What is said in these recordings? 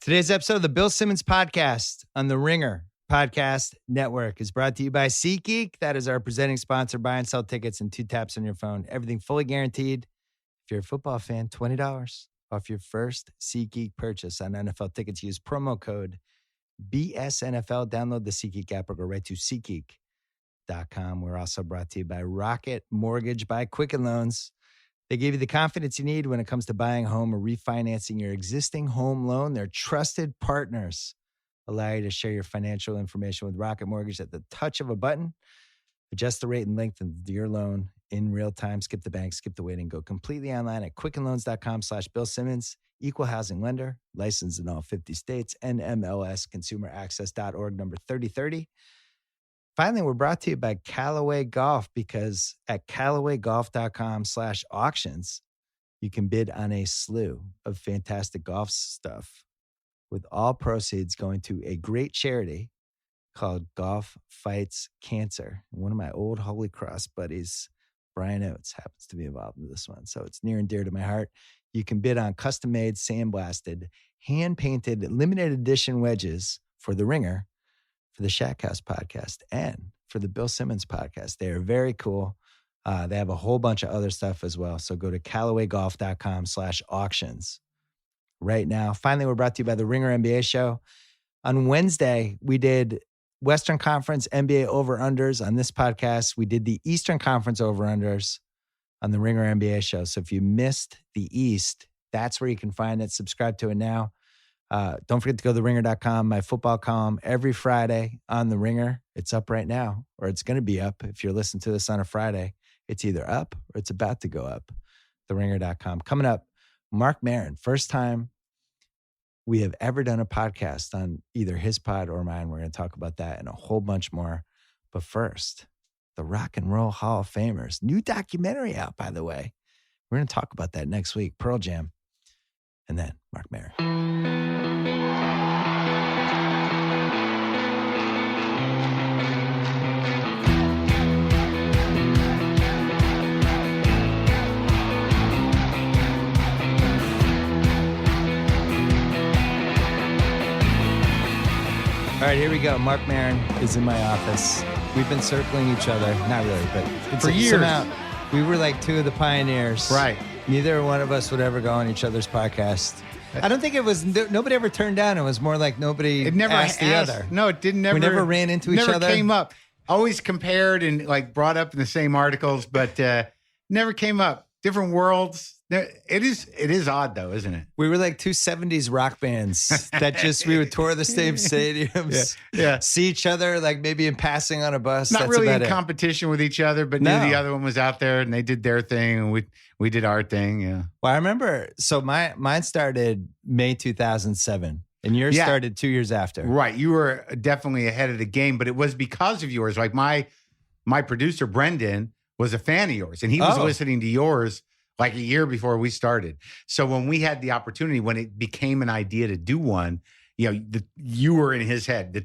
Today's episode of the Bill Simmons Podcast on the Ringer Podcast Network is brought to you by SeatGeek. That is our presenting sponsor. Buy and sell tickets in 2 taps on your phone. Everything fully guaranteed. If you're a football fan, $20 off your first SeatGeek purchase on NFL tickets. Use promo code BSNFL. Download the SeatGeek app or go right to SeatGeek.com. We're also brought to you by Rocket Mortgage by Quicken Loans. They give you the confidence you need when it comes to buying a home or refinancing your existing home loan. Their trusted partners allow you to share your financial information with Rocket Mortgage at the touch of a button. Adjust the rate and length of your loan in real time. Skip the bank, skip the waiting. Go completely online at quickenloans.com/Bill Simmons. Equal housing lender, licensed in all 50 states. NMLS consumeraccess.org, number 3030. Finally, we're brought to you by Callaway Golf, because at CallawayGolf.com/auctions, you can bid on a slew of fantastic golf stuff, with all proceeds going to a great charity called Golf Fights Cancer. One of my old Holy Cross buddies, Brian Oates, happens to be involved in this one, so it's near and dear to my heart. You can bid on custom-made, sandblasted, hand-painted, limited edition wedges for The Ringer, for the Shack House podcast, and for the Bill Simmons podcast. They are very cool. They have a whole bunch of other stuff as well. So go to CallawayGolf.com/auctions right now. Finally, we're brought to you by the Ringer NBA show. On Wednesday, we did Western Conference NBA over-unders on this podcast. We did the Eastern Conference over-unders on the Ringer NBA show. So if you missed the East, that's where you can find it. Subscribe to it now. Don't forget to go to theringer.com, my football column, every Friday on The Ringer. It's up right now, or it's going to be up. If you're listening to this on a Friday, it's either up or it's about to go up. Theringer.com. Coming up, Marc Maron. First time we have ever done a podcast on either his pod or mine. We're going to talk about that and a whole bunch more. But first, the Rock and Roll Hall of Famers. New documentary out, by the way. We're going to talk about that next week. Pearl Jam. And then Marc Maron. All right, here we go. Marc Maron is in my office. We've been circling each other. Not really, but for years. Somehow, we were like two of the pioneers. Right. Neither one of us would ever go on each other's podcast. I don't think it was, nobody ever turned down. It was more like nobody asked the other. No, it didn't. We never ran into each other. Never came up. Always compared and like brought up in the same articles, but never came up. Different worlds. It is odd though, isn't it? We were like two 70s rock bands that we would tour the same stadiums, see each other like maybe in passing on a bus. Not That's really in about it. competition with each other, but knew the other one was out there and they did their thing and we did our thing. Yeah. Well, I remember, so mine started May 2007 and yours started 2 years after. Right. You were definitely ahead of the game, but it was because of yours. Like my producer, Brendan, was a fan of yours and he was listening to yours like a year before we started. So when we had the opportunity, when it became an idea to do one, you were in his head.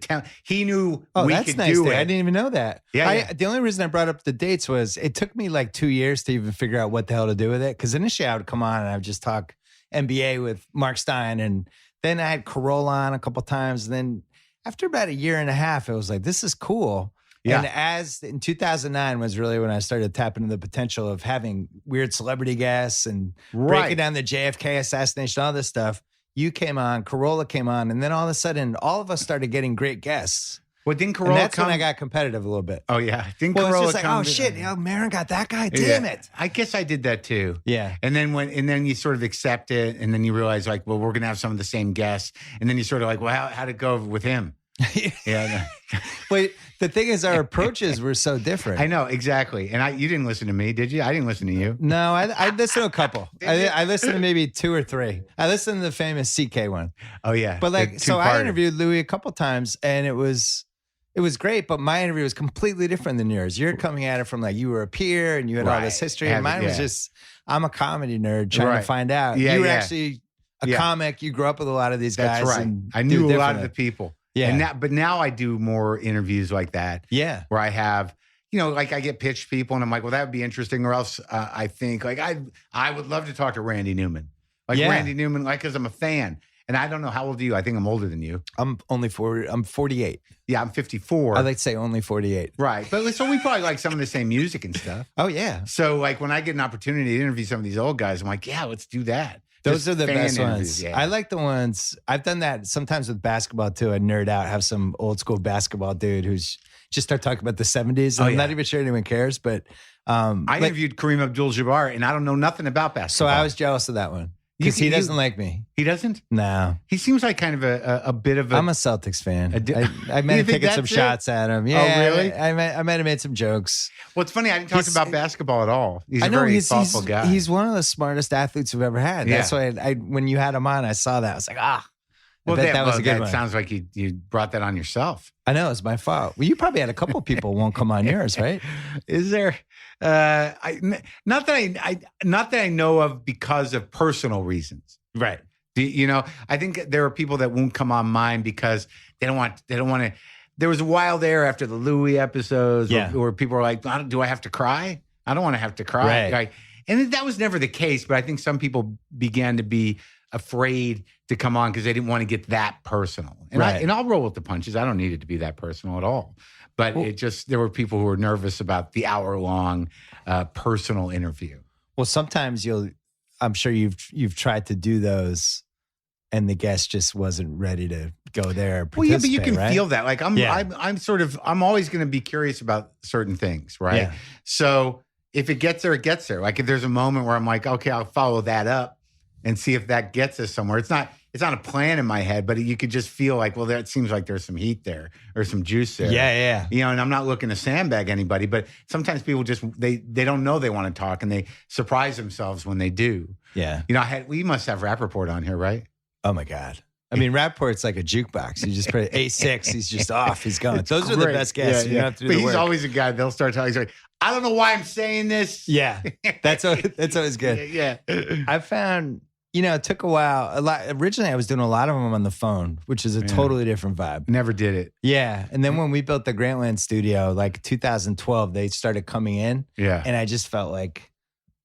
He knew we could do it. I didn't even know that. Yeah. The only reason I brought up the dates was it took me like 2 years to even figure out what the hell to do with it. Because initially I would come on and I would just talk NBA with Mark Stein. And then I had Corolla on a couple times. And then after about a year and a half, it was like, this is cool. Yeah. And as in 2009 was really when I started tapping into the potential of having weird celebrity guests and breaking down the JFK assassination, all this stuff. You came on, Corolla came on, and then all of a sudden, all of us started getting great guests. Well, didn't Corolla and that's when I got competitive a little bit. Oh, yeah. Didn't Corolla it's just like, oh, shit, Maron got that guy? Damn it. I guess I did that too. Yeah. And then you sort of accept it, and then you realize, like, well, we're going to have some of the same guests. And then you sort of like, well, how'd it go with him? Yeah. But the thing is, our approaches were so different. I know, exactly. And you didn't listen to me, did you? I didn't listen to you. No, I listened to a couple. I listened to maybe 2 or 3. I listened to the famous CK one. Oh, yeah. But like, so I interviewed Louis a couple times, and it was great, but my interview was completely different than yours. You're coming at it from like you were a peer and you had all this history. And mine was just, I'm a comedy nerd trying to find out. Yeah, you were actually a comic. You grew up with a lot of these guys. That's right. And I knew a lot of the people. Yeah. But now I do more interviews like that. Yeah. Where I have, like I get pitched people and I'm like, well, that would be interesting. Or else I think like I would love to talk to Randy Newman. Like Randy Newman, like, because I'm a fan. And I don't know, how old are you? I think I'm older than you. I'm 48. Yeah, I'm 54. I like to say only 48. Right. But so we probably like some of the same music and stuff. Oh, yeah. So like when I get an opportunity to interview some of these old guys, I'm like, yeah, let's do that. Those are the best ones. Yeah. I like the ones, I've done that sometimes with basketball too. I nerd out, have some old school basketball dude who's just start talking about the 70s. And I'm not even sure anyone cares, but. I interviewed Kareem Abdul-Jabbar and I don't know nothing about basketball. So I was jealous of that one. Because he doesn't like me. He doesn't? No. He seems like kind of a bit of a... I'm a Celtics fan. I might have taken some shots at him. Yeah, oh, really? I might have made some jokes. Well, it's funny. I didn't talk about basketball at all. He's a very thoughtful guy. He's one of the smartest athletes we've ever had. That's why when you had him on, I saw that. I was like, well, that was a good one. Sounds like you brought that on yourself. I know. It's my fault. Well, you probably had a couple people won't come on yours, right? Is there... not that I know of because of personal reasons. Right. I think there are people that won't come on mine because they don't want to. There was a while there after the Louis episodes where people were like, do I have to cry? I don't want to have to cry. Right. And that was never the case. But I think some people began to be afraid to come on because they didn't want to get that personal. And, I'll roll with the punches. I don't need it to be that personal at all. But there were people who were nervous about the hour-long personal interview. Well, sometimes I'm sure you've tried to do those and the guest just wasn't ready to go there. Well, yeah, but you can feel that. Like I'm always going to be curious about certain things, right? Yeah. So if it gets there, it gets there. Like if there's a moment where I'm like, okay, I'll follow that up and see if that gets us somewhere. It's not a plan in my head, but you could just feel like, well, that seems like there's some heat there or some juice there. Yeah. And I'm not looking to sandbag anybody, but sometimes people just, they don't know they want to talk and they surprise themselves when they do. Yeah. We must have Rappaport on here, right? Oh my God. I mean, Rappaport's like a jukebox. You just put 8-6, he's just off, he's going. Those are the best guests. You don't have to do but the he's work. Always a guy, they'll start talking, he's like, I don't know why I'm saying this. Yeah. That's always good. Yeah. I found, it took a while. Originally, I was doing a lot of them on the phone, which is a totally different vibe. Never did it. Yeah. And then when we built the Grantland studio, like 2012, they started coming in. Yeah. And I just felt like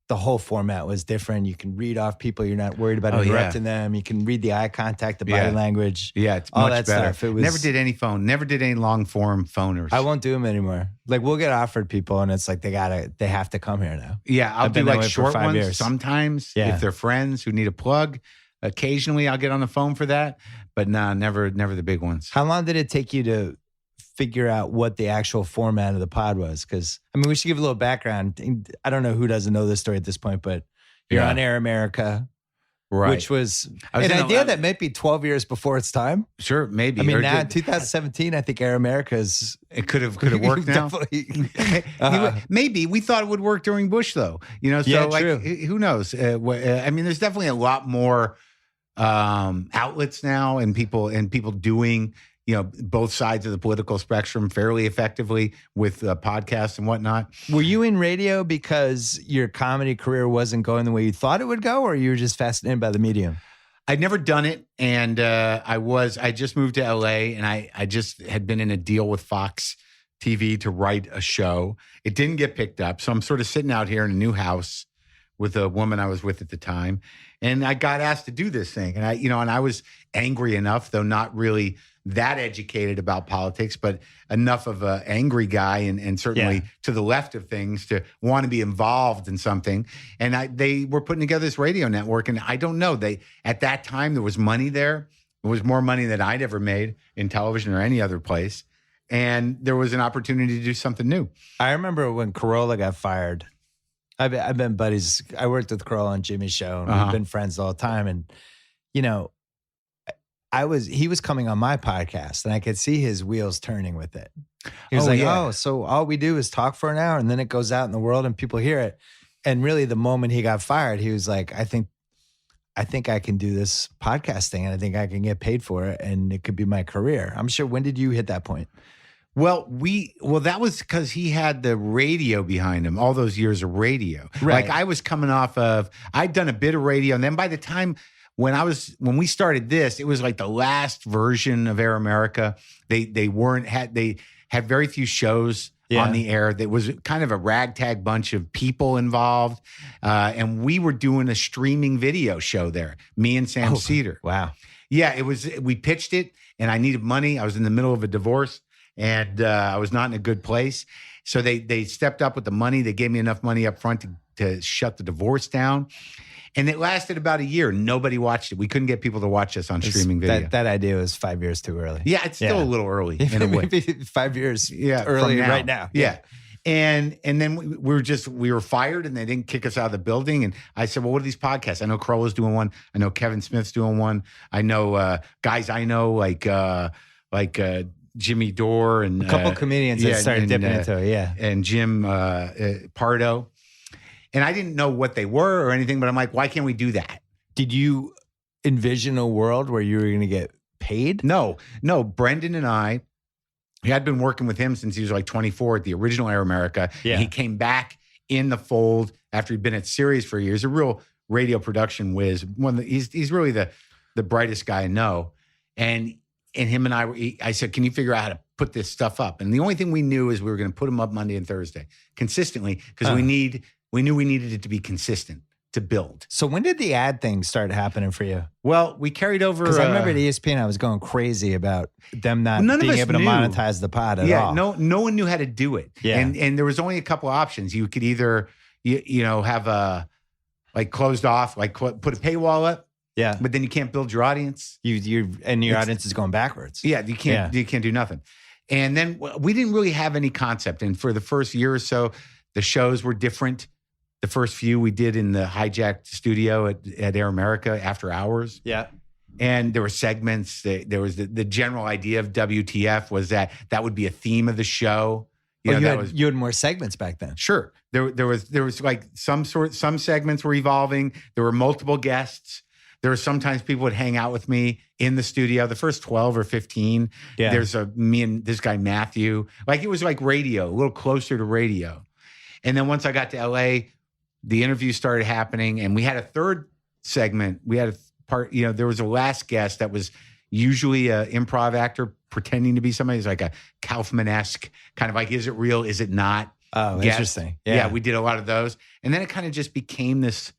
the whole format was different. You can read off people. You're not worried about interrupting them. You can read the eye contact, the body language. Yeah, it's all much that better. stuff. It was, never did any phone. Never did any long form phoners. I won't do them anymore. Like we'll get offered people, and it's like they have to come here now. Yeah, I'll do like short ones years. sometimes if they're friends who need a plug. Occasionally, I'll get on the phone for that, but never the big ones. How long did it take you to figure out what the actual format of the pod was? Because we should give a little background. I don't know who doesn't know this story at this point, but you're on Air America, right? Which was an idea that might be 12 years before its time. Sure, maybe. Now in 2017, I think Air America is. It could have worked now. Maybe we thought it would work during Bush, though. So true. Who knows? There's definitely a lot more outlets now, and people doing both sides of the political spectrum fairly effectively with podcasts and whatnot. Were you in radio because your comedy career wasn't going the way you thought it would go, or you were just fascinated by the medium? I'd never done it, and I just moved to LA, and I just had been in a deal with Fox TV to write a show. It didn't get picked up, so I'm sort of sitting out here in a new house with a woman I was with at the time, and I got asked to do this thing, and I was angry enough, though not really that educated about politics, but enough of an angry guy and certainly to the left of things to want to be involved in something. And they were putting together this radio network, and I don't know, at that time there was money there. It was more money than I'd ever made in television or any other place. And there was an opportunity to do something new. I remember when Carolla got fired. I've been buddies. I worked with Carolla on Jimmy's show, and we've been friends all the time. And, he was coming on my podcast, and I could see his wheels turning with it. He was so all we do is talk for an hour, and then it goes out in the world and people hear it. And really the moment he got fired, he was like, I think I can do this podcast thing, and I think I can get paid for it, and it could be my career. I'm sure. When did you hit that point? Well, that was because he had the radio behind him, all those years of radio. Right. Like I was coming off of, I'd done a bit of radio, and then by the time when we started this, it was like the last version of Air America. They had very few shows on the air. There was kind of a ragtag bunch of people involved, and we were doing a streaming video show there. Me and Sam Cedar. Wow. Yeah, we pitched it and I needed money. I was in the middle of a divorce and I was not in a good place. So they stepped up with the money. They gave me enough money up front to shut the divorce down. And it lasted about a year. Nobody watched it. We couldn't get people to watch us on streaming video. That idea was 5 years too early. Yeah, it's still a little early in a way. Maybe 5 years early right now. Yeah. And then we were fired and they didn't kick us out of the building. And I said, well, what are these podcasts? I know Kroll is doing one. I know Kevin Smith's doing one. I know guys I know like Jimmy Dore and a couple comedians that started dipping into it. Yeah. And Jim Pardo. And I didn't know what they were or anything, but I'm like, why can't we do that? Did you envision a world where you were going to get paid? No. Brendan and I had been working with him since he was like 24 at the original Air America. Yeah. And he came back in the fold after he'd been at Sirius for years, a real radio production whiz. He's really the brightest guy I know. And him and I said, can you figure out how to put this stuff up? And the only thing we knew is we were going to put them up Monday and Thursday consistently because we knew we needed it to be consistent to build. So when did the ad thing start happening for you? Well, we carried over. Because I remember at ESPN, I was going crazy about them not being able to monetize the pod at all. No one knew how to do it. Yeah. And there was only a couple of options. You could either, have a like closed off, like put a paywall up. Yeah. But then you can't build your audience. Your audience is going backwards. Yeah. You can't do nothing. And then we didn't really have any concept. And for the first year or so, the shows were different. The first few we did in the hijacked studio at Air America after hours. Yeah. And there were segments. There was the general idea of WTF was that would be a theme of the show. You had more segments back then. Sure. There was like some segments were evolving. There were multiple guests. There were sometimes people would hang out with me in the studio. The first 12 or 15. Yeah. There's me and this guy, Matthew. Like it was like radio, a little closer to radio. And then once I got to LA, the interviews started happening, and we had a third segment. We had a part, there was a last guest that was usually an improv actor pretending to be somebody. It's like a Kaufman-esque kind of like, is it real? Is it not? Oh, guest. Interesting. Yeah, we did a lot of those. And then it kind of just became this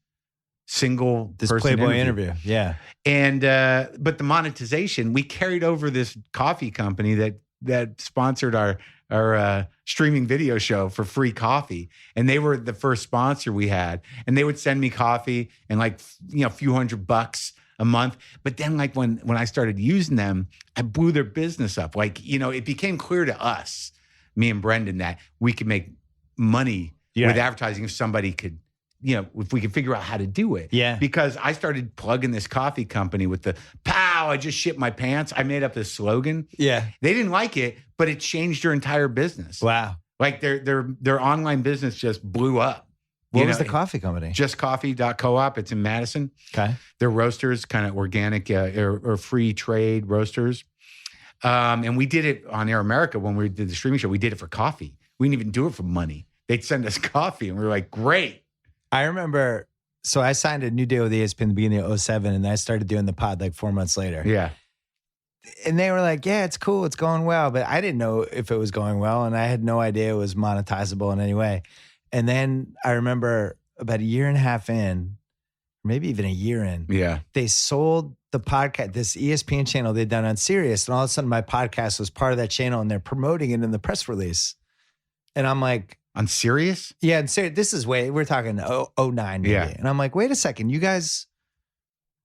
Playboy interview. Yeah. And, but the monetization, we carried over this coffee company that sponsored our streaming video show for free coffee. And they were the first sponsor we had. And they would send me coffee and like, a few $100 a month. But then like when I started using them, I blew their business up. Like, it became clear to us, me and Brendan, that we could make money with advertising if somebody could, if we could figure out how to do it. Yeah. Because I started plugging this coffee company with the pow, I just shit my pants. I made up this slogan. Yeah. They didn't like it, but it changed their entire business. Wow. Like their online business just blew up. What was the coffee company? Justcoffee.coop. It's in Madison. Okay. They're roasters, kind of organic or free trade roasters. And we did it on Air America when we did the streaming show. We did it for coffee. We didn't even do it for money. They'd send us coffee and we were like, great. I remember, so I signed a new deal with ESPN in the beginning of 2007, and I started doing the pod like 4 months later. Yeah. And they were like, yeah, it's cool. It's going well. But I didn't know if it was going well, and I had no idea it was monetizable in any way. And then I remember about a year and a half in, maybe even a year in, they sold the podcast, this ESPN channel they'd done on Sirius. And all of a sudden my podcast was part of that channel, and they're promoting it in the press release. And I'm like, on Sirius? Yeah, and this is we're talking 09 maybe. Yeah. And I'm like, wait a second, you guys,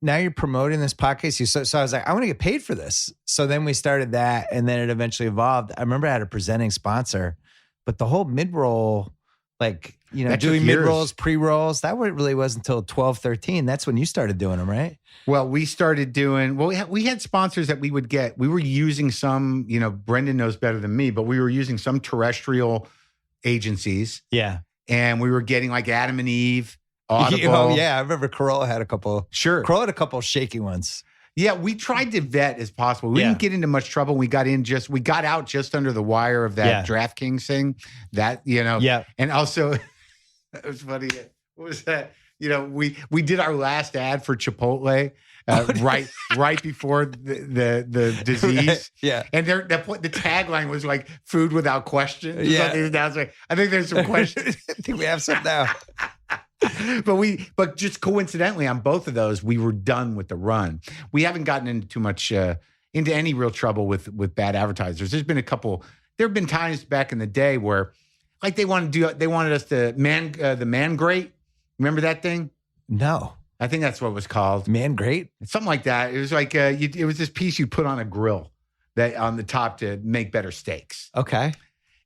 now you're promoting this podcast. So I was like, I want to get paid for this. So then we started that, and then it eventually evolved. I remember I had a presenting sponsor, but the whole mid-roll, like, doing mid-rolls, pre-rolls, that really wasn't until 12, 13. That's when you started doing them, right? Well, we started doing, we had sponsors that we would get. We were using some, Brendan knows better than me, but we were using some terrestrial agencies. Yeah. And we were getting like Adam and Eve, Audible. Oh, yeah. I remember Corolla had a couple. Sure. Corolla had a couple shaky ones. Yeah. We tried to vet as possible. We didn't get into much trouble. We got out just under the wire of that DraftKings thing. That, Yeah. And also, that was funny. What was that? We did our last ad for Chipotle. Right before the disease. Right. Yeah. And the tagline was like food without question. Yeah. I was like, I think there's some questions. I think we have some now. But just coincidentally on both of those, we were done with the run. We haven't gotten into too much, into any real trouble with bad advertisers. There have been times back in the day where like they wanted us to the man grate. Remember that thing? No. I think that's what it was called. Man grate? Something like that. It was like, it was this piece you put on a grill that on the top to make better steaks. Okay.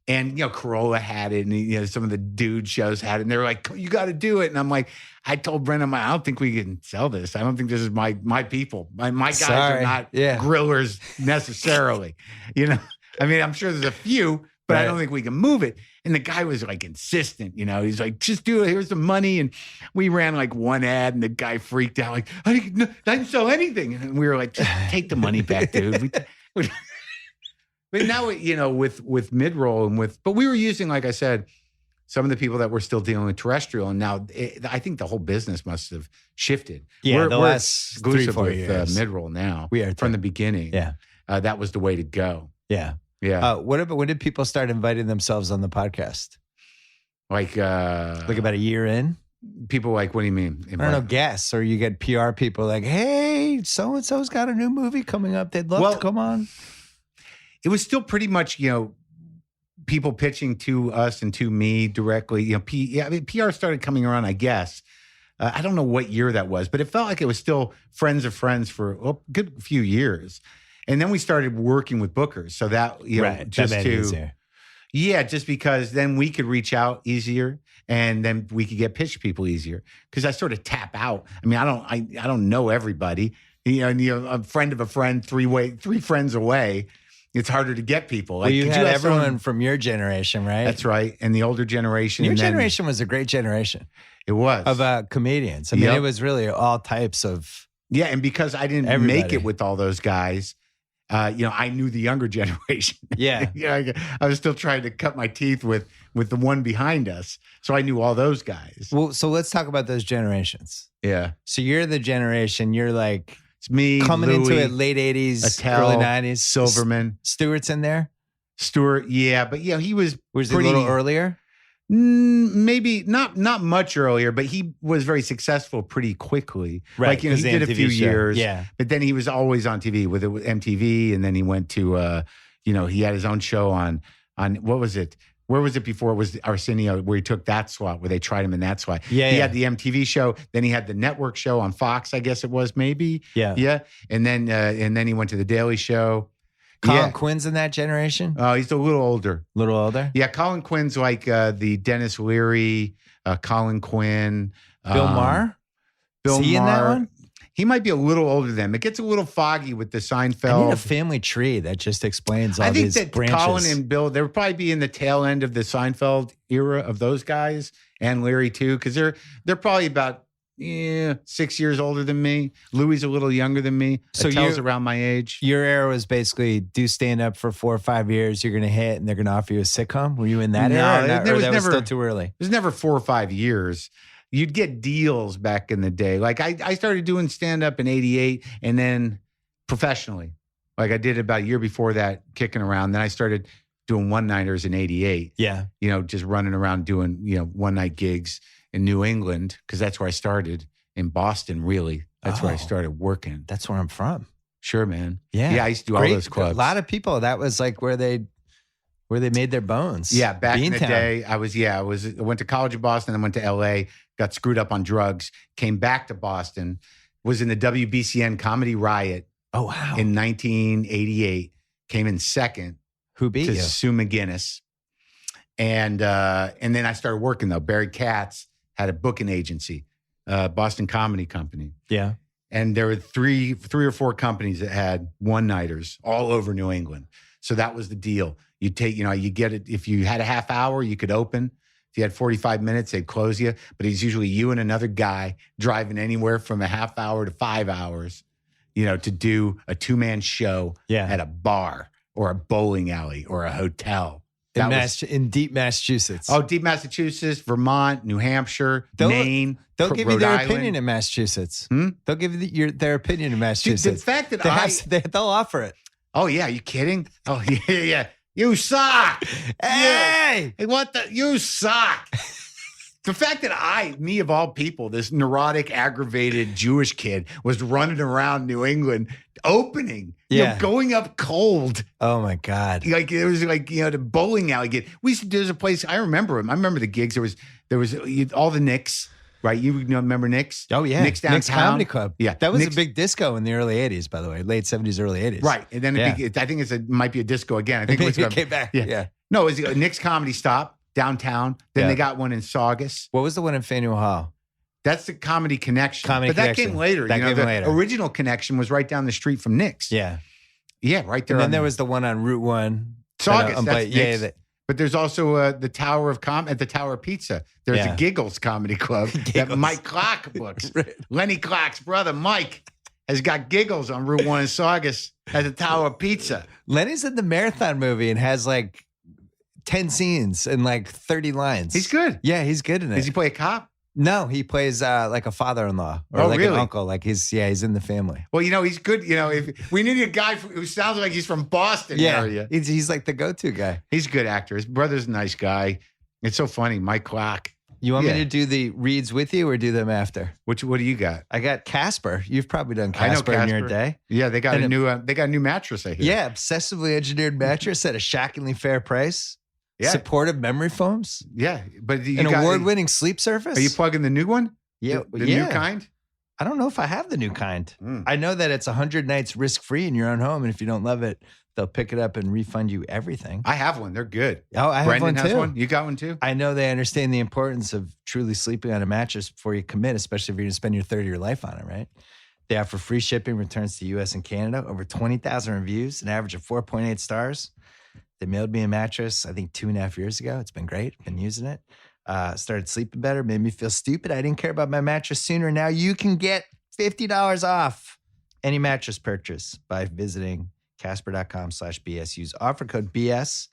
And, Corolla had it, and, some of the dude shows had it, and they were like, you got to do it. And I'm like, I told Brendan, I don't think we can sell this. I don't think this is my people. My guys are not grillers necessarily. I mean, I'm sure there's a few, but I don't think we can move it. And the guy was like insistent, he's like, just do it. Here's the money. And we ran like one ad and the guy freaked out like, I didn't sell anything. And we were like, just take the money back, dude. But now, with mid-roll but we were using, like I said, some of the people that were still dealing with terrestrial. And now I think the whole business must have shifted. Yeah, we're last exclusive 3-4 with years. mid-roll now. We are from the beginning. Yeah. That was the way to go. Yeah. Yeah. When did people start inviting themselves on the podcast? Like about a year in? People like, what do you mean? I don't know, guests, or you get PR people like, hey, so-and-so's got a new movie coming up. They'd love to come on. It was still pretty much, people pitching to us and to me directly. PR started coming around, I guess. I don't know what year that was, but it felt like it was still friends of friends for a good few years. And then we started working with bookers. So that, just because then we could reach out easier and then we could get pitch people easier. Because I sort of tap out. I mean, I don't know everybody. A friend of a friend, three friends away. It's harder to get people. Well, you had everyone from your generation, right? That's right. And the older generation. Your generation was a great generation. It was. Of comedians. I mean, it was really all types of. Yeah. And because I didn't make it with all those guys, I knew the younger generation. Yeah. I was still trying to cut my teeth with the one behind us. So I knew all those guys. Well, so let's talk about those generations. Yeah. So you're the generation, you're like. It's me, coming Louis, into it, late 80s, Attell, early 90s. Silverman. Stewart's in there? Stewart, yeah. But he was he a little earlier? Maybe not much earlier, but he was very successful pretty quickly. Right. He did a few years. Yeah. But then he was always on TV with MTV. And then he went to, he had his own show on what was it? Where was it before? It was Arsenio, where he took That SWAT, where they tried him in That SWAT. Yeah, he had the MTV show. Then he had the network show on Fox, I guess it was, maybe. Yeah. Yeah. And then he went to The Daily Show. Colin Quinn's in that generation? Oh, he's a little older. A little older? Yeah, Colin Quinn's like the Dennis Leary, Colin Quinn. Bill Maher? Bill Is he in that one? He might be a little older than them. It gets a little foggy with the Seinfeld. I need a family tree that just explains all these branches. I think that Colin and Bill, they would probably be in the tail end of the Seinfeld era of those guys, and Larry too, because they're probably about 6 years older than me. Louis a little younger than me. So Attell's around my age. Your era was basically do stand up for 4 or 5 years. You're going to hit, and they're going to offer you a sitcom. Were you in that era? Or that was still too early? It was never 4 or 5 years. You'd get deals back in the day. Like I started doing stand-up in 88 and then professionally. Like I did about a year before that, kicking around. Then I started doing one-nighters in 88. Yeah. Just running around doing, one-night gigs in New England, because that's where I started. In Boston, really. That's where I started working. That's where I'm from. Sure, man. Yeah. Yeah, I used to do all those clubs. A lot of people, that was like where they made their bones. Yeah, back in the day, I went to college in Boston, then went to LA, got screwed up on drugs, came back to Boston, was in the WBCN Comedy Riot. Oh, wow. In 1988, came in second. Who beat you? Sue McGinnis. And then I started working though. Barry Katz had a booking agency, Boston Comedy Company. Yeah. And there were three or four companies that had one-nighters all over New England. So that was the deal. You take, you get it. If you had a half hour, you could open. If you had 45 minutes, they'd close you. But it's usually you and another guy driving anywhere from a half hour to 5 hours, to do a 2-man show at a bar or a bowling alley or a hotel. In deep Massachusetts. Oh, deep Massachusetts, Vermont, New Hampshire, Maine. They'll give Rhode you their Island. opinion in Massachusetts. They'll give you their opinion in Massachusetts. Dude, the fact that they'll offer it. Oh, yeah. Are you kidding? Oh, yeah. You suck. Hey! What the? You suck. The fact that me of all people, this neurotic, aggravated Jewish kid was running around New England opening, going up cold. Oh my God. Like it was like, the bowling alley. There's a place, I remember him. I remember the gigs. There was all the Knicks, right? You remember Knicks? Oh yeah. Knicks downtown. Knicks Comedy Club. Yeah. That was a big disco in the early 80s, by the way. Late 70s, early 80s. Right. And then I think it might be a disco again. I think it came back. Yeah. No, it was Knicks Comedy Stop downtown. Then they got one in Saugus. What was the one in Faneuil Hall? That's the Comedy Connection. That came later. The original Connection was right down the street from Knicks. Yeah. Yeah, right there. And then there was the one on Route 1. Saugus, that's Knicks. But there's also the Tower of at the Tower of Pizza. There's a Giggles Comedy Club that Mike Clark books. Right. Lenny Clark's brother, Mike, has got Giggles on Route 1 in Saugus at the Tower of Pizza. Lenny's in the Marathon movie and has like 10 scenes and like 30 lines. He's good. Yeah, he's good in it. Does he play a cop? No, he plays like a father-in-law or like really? an uncle. Like he's in the family. Well, he's good. If we need a guy who sounds like he's from Boston area. He's like the go-to guy. He's a good actor. His brother's a nice guy. It's so funny. Mike Clark. You want me to do the reads with you or do them after? What do you got? I got Casper. You've probably done Casper in your day. Yeah, they got a new mattress, I hear. Yeah, obsessively engineered mattress at a shockingly fair price. Yeah. Supportive memory foams. Yeah, but an award-winning sleep surface. Are you plugging the new one? Yeah, the new kind. I don't know if I have the new kind. I know that it's 100 nights risk-free in your own home, and if you don't love it, they'll pick it up and refund you everything. I have one. They're good. Oh, I have Brendan one too. Has one. You got one too? I know they understand the importance of truly sleeping on a mattress before you commit, especially if you're going to spend your third of your life on it, right? They offer free shipping, returns to U.S. and Canada, over 20,000 reviews, an average of 4.8 stars. They mailed me a mattress, I think 2.5 years ago. It's been great. Been using it. Started sleeping better. Made me feel stupid. I didn't care about my mattress sooner. Now you can get $50 off any mattress purchase by visiting Casper.com/BS. Use offer code BS.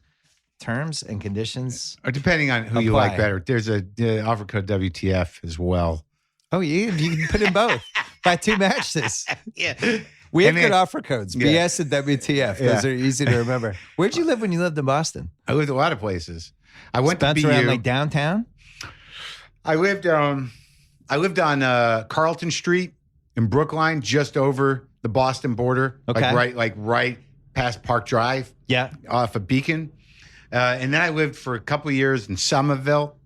Terms and conditions. Or depending on who you like better. There's a offer code WTF as well. Oh, you can put in both. Buy two mattresses. Yeah. We have good offer codes, BS and WTF. Those are easy to remember. Where'd you live when you lived in Boston? I lived a lot of places. I went to BU. Around like downtown? I lived on Carlton Street in Brookline, just over the Boston border. Okay. Right past Park Drive. Yeah. Off of Beacon. And then I lived for a couple of years in Somerville,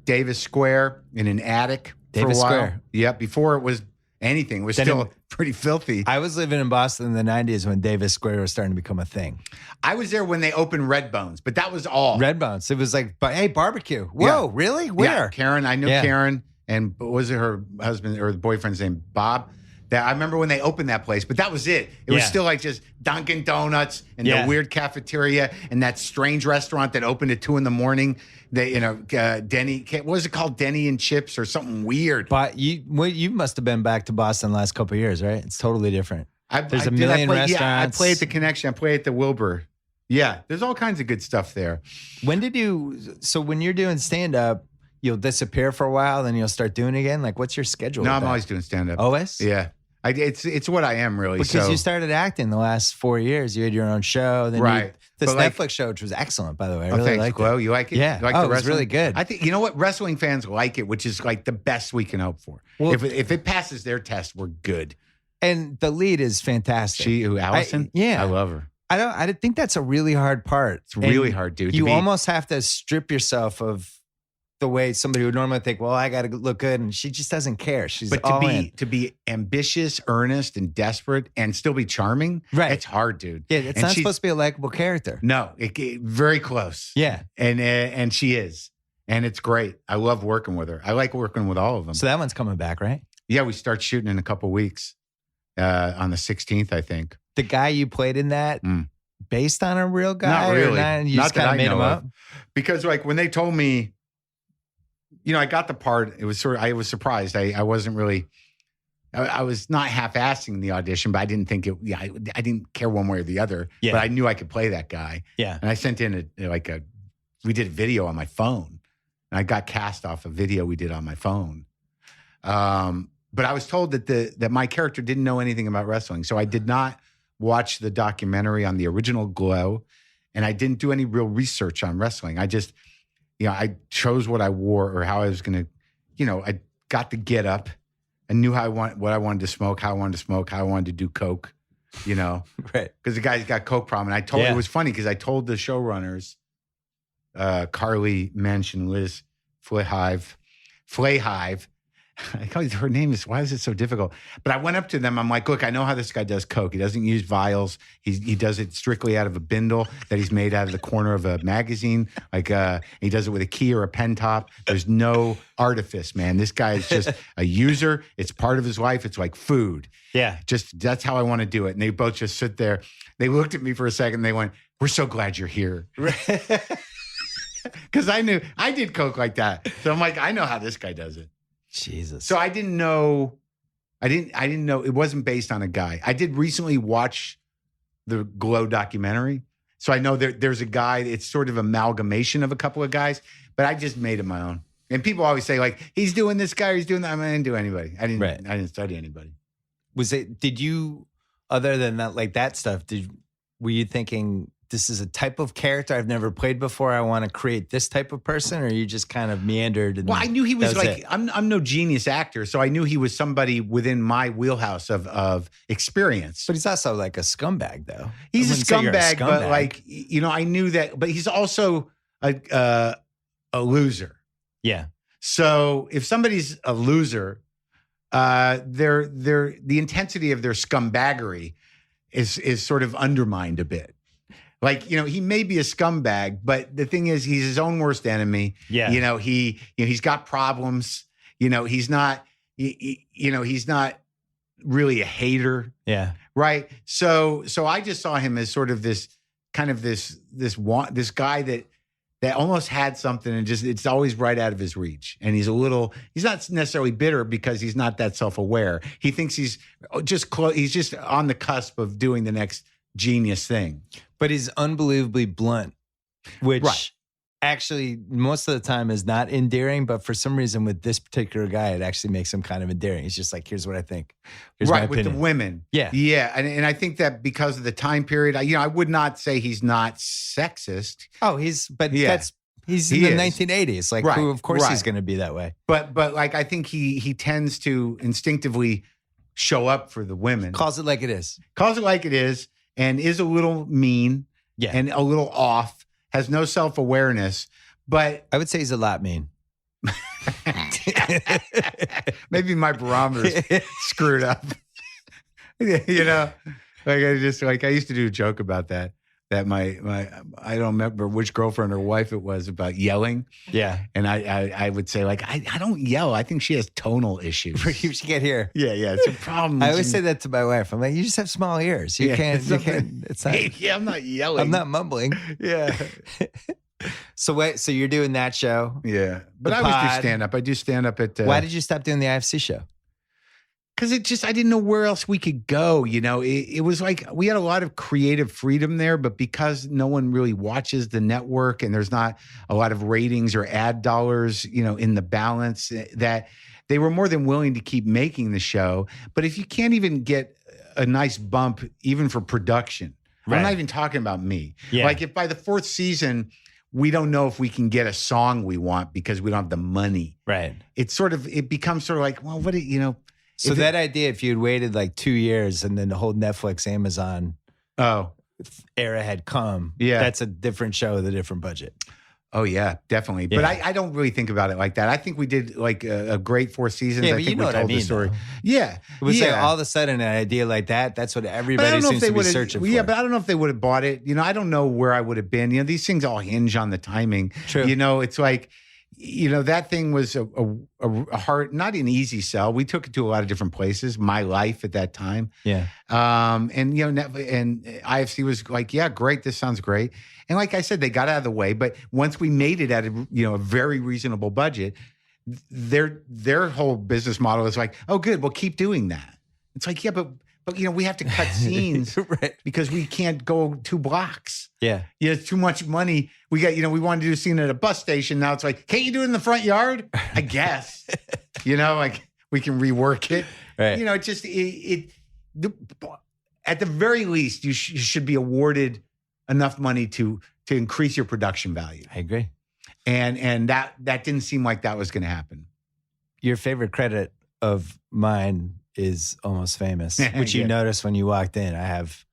Davis Square, in an attic for a while. Square. Yeah, before it was anything. It was still pretty filthy. I was living in Boston in the 90s when Davis Square was starting to become a thing. I was there when they opened Red Bones, but that was all. Red Bones. It was like, hey, barbecue. Whoa, really? Where? Yeah, Karen. I knew Karen, and was it her husband or the boyfriend's name, Bob? That I remember when they opened that place, but that was it. It was still like just Dunkin' Donuts and the weird cafeteria and that strange restaurant that opened at 2 a.m. Denny. What was it called? Denny and Chips or something weird. But you must have been back to Boston the last couple of years, right? It's totally different. There's a million restaurants. Yeah, I play at the Connection. I play at the Wilbur. Yeah, there's all kinds of good stuff there. When you're doing stand-up, you'll disappear for a while, then you'll start doing it again? Like, what's your schedule? No, I'm always doing stand-up. Always? Yeah. It's what I am, really. Because you started acting the last 4 years. You had your own show. Then this Netflix show, which was excellent, by the way. I really liked it. You like it? Yeah. You like it was really good. I think, you know what? Wrestling fans like it, which is like the best we can hope for. Well, if it passes their test, we're good. And the lead is fantastic. Allison? I love her. I think that's a really hard part. It's really hard, dude. You almost have to strip yourself of the way somebody would normally think, well, I got to look good, and she just doesn't care. To be ambitious, earnest, and desperate, and still be charming, right? It's hard, dude. Yeah, it's not supposed to be a likable character. No, very close. Yeah, and she is, and it's great. I love working with her. I like working with all of them. So that one's coming back, right? Yeah, we start shooting in a couple weeks, on the 16th, I think. The guy you played in that, based on a real guy? Not really. You just kind of made him up? Because like when they told me, I got the part. It was I was surprised. I wasn't really. I was not half-assing the audition, but I didn't think it. Yeah, I didn't care one way or the other. Yeah. But I knew I could play that guy. Yeah. And I sent in we did a video on my phone, and I got cast off a video we did on my phone. But I was told that my character didn't know anything about wrestling, so I did not watch the documentary on the original Glow, and I didn't do any real research on wrestling. I just. I chose what I wore or how I was going to, I got the get up. I knew what I wanted to smoke, how I wanted to smoke, how I wanted to do coke, Right. Because the guy's got coke problem. And it was funny because I told the showrunners, Carly Mensch and Liz Flayhive. I call her name is, why is it so difficult? But I went up to them. I'm like, look, I know how this guy does coke. He doesn't use vials. He does it strictly out of a bindle that he's made out of the corner of a magazine. Like he does it with a key or a pen top. There's no artifice, man. This guy is just a user. It's part of his life. It's like food. Yeah. Just that's how I want to do it. And they both just sit there. They looked at me for a second. They went, we're so glad you're here. Because I knew I did coke like that. So I'm like, I know how this guy does it. Jesus. So I didn't know. I didn't know it wasn't based on a guy. I did recently watch the Glow documentary. So I know there's a guy, it's sort of amalgamation of a couple of guys, but I just made it my own. And people always say, like, he's doing this guy, or he's doing that. I mean, I didn't do anybody. I didn't study anybody. Did you, other than that, like that stuff, were you thinking, this is a type of character I've never played before, I want to create this type of person? Or you just kind of meandered? And I knew he was like, I'm no genius actor. So I knew he was somebody within my wheelhouse of experience. But he's also like a scumbag, though. He's a scumbag, but like, I knew that, but he's also a loser. Yeah. So if somebody's a loser, the intensity of their scumbaggery is sort of undermined a bit. Like, he may be a scumbag, but the thing is, he's his own worst enemy. Yeah. He's got problems. He's not, he's not really a hater. Yeah. Right. So I just saw him as sort of this kind of this guy that almost had something and just, it's always right out of his reach. And he's not necessarily bitter because he's not that self-aware. He thinks he's just on the cusp of doing the next genius thing. But he's unbelievably blunt, which actually most of the time is not endearing. But for some reason with this particular guy, it actually makes him kind of endearing. He's just like, here's what I think. Here's my opinion. With the women. Yeah. Yeah. And I think that because of the time period, I would not say he's not sexist. Oh, he's in the 1980s. Like, of course he's going to be that way. But like, I think he tends to instinctively show up for the women. Calls it like it is. And is a little mean and a little off, has no self-awareness, but... I would say he's a lot mean. Maybe my barometer's screwed up. Like I used to do a joke about that my I don't remember which girlfriend or wife it was about yelling. Yeah. And I would say, like, I don't yell. I think she has tonal issues. You should get here. Yeah, it's a problem. I always say that to my wife. I'm like, you just have small ears. You can't. It's not. Yeah, I'm not yelling. I'm not mumbling. Yeah. So you're doing that show. Yeah. But I always do stand up. I do stand up at. Why did you stop doing the IFC show? Because I didn't know where else we could go. It was like we had a lot of creative freedom there, but because no one really watches the network and there's not a lot of ratings or ad dollars, in the balance, that they were more than willing to keep making the show. But if you can't even get a nice bump, even for production, I'm not even talking about me. Yeah. Like if by the fourth season, we don't know if we can get a song we want because we don't have the money. Right. It becomes sort of like, well, what So that idea, if you'd waited like 2 years and then the whole Netflix, Amazon era had come, that's a different show with a different budget. Oh, yeah, definitely. Yeah. But I don't really think about it like that. I think we did like a great 4 seasons. Yeah, I think you know we what told I mean, the story. Though. Yeah. It was like all of a sudden an idea like that's what everybody seems to be searching for. Yeah, but I don't know if they would have bought it. I don't know where I would have been. These things all hinge on the timing. True. It's like, that thing was a hard, not an easy sell. We took it to a lot of different places. My Life at that time. Yeah. And IFC was like, yeah, great. This sounds great. And like I said, they got out of the way. But once we made it at a very reasonable budget, their whole business model is like, oh, good, we'll keep doing that. It's like, yeah, but we have to cut scenes because we can't go 2 blocks. Yeah. It's too much money. We got, we wanted to do a scene at a bus station. Now it's like, can't you do it in the front yard? I guess, like we can rework it. Right. At the very least, you should be awarded enough money to increase your production value. I agree. And that didn't seem like that was going to happen. Your favorite credit of mine is Almost Famous, which you noticed when you walked in. I have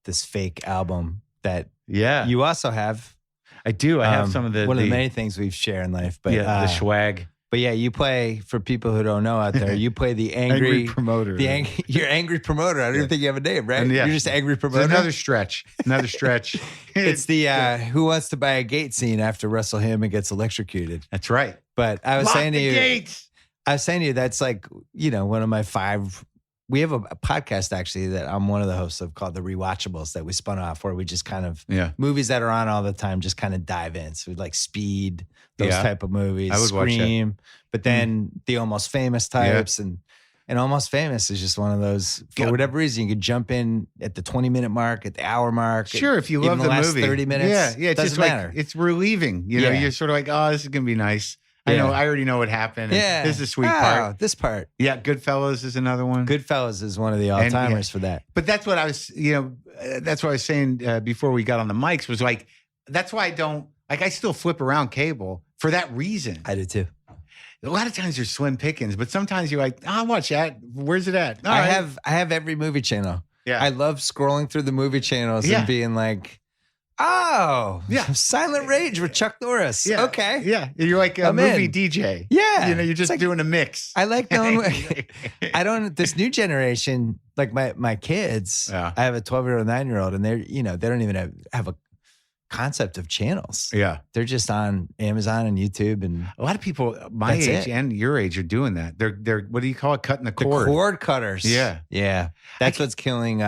this fake album that you also have. I do. I have some of one of the many things we've shared in life. But the swag. But yeah, you play, for people who don't know out there, you play the angry promoter. You're angry promoter. I don't even think you have a name, right? Yeah. You're just angry promoter. It's another stretch. It's the Who Wants to Buy a Gate scene after Russell Hammond gets electrocuted. That's right. But I was Lock saying to the you, gates. that's like, one of my 5. We have a podcast actually that I'm one of the hosts of called The Rewatchables that we spun off, where we just kind of movies that are on all the time, just kind of dive in. So like Speed, those type of movies, I would Scream, watch that. But then the Almost Famous types and Almost Famous is just one of those, for whatever reason, you could jump in at the 20-minute mark, at the hour mark. Sure, if you love the last movie. 30 minutes. Yeah, it doesn't matter. Like, it's relieving. You're sort of like, oh, this is going to be nice. I know. I already know what happened. Yeah. This is a sweet part. This part. Yeah. Goodfellas is another one. Goodfellas is one of the all-timers for that. But that's what I was, that's what I was saying before we got on the mics was like, that's why I still flip around cable for that reason. I do too. A lot of times there's slim pickings, but sometimes you're like, I'll watch that. Where's it at? I have every movie channel. Yeah. I love scrolling through the movie channels and being like, oh, Silent Rage with Chuck Norris. Yeah. Okay. Yeah. You're like a movie DJ. Yeah. You're just like, doing a mix. I like knowing this new generation, like my kids, I have a 12-year-old, 9-year-old, and they're, they don't even have a concept of channels. Yeah. They're just on Amazon and YouTube. And a lot of people my age and your age are doing that. They're what do you call it? Cutting the cord. The cord cutters. Yeah. Yeah. That's what's killing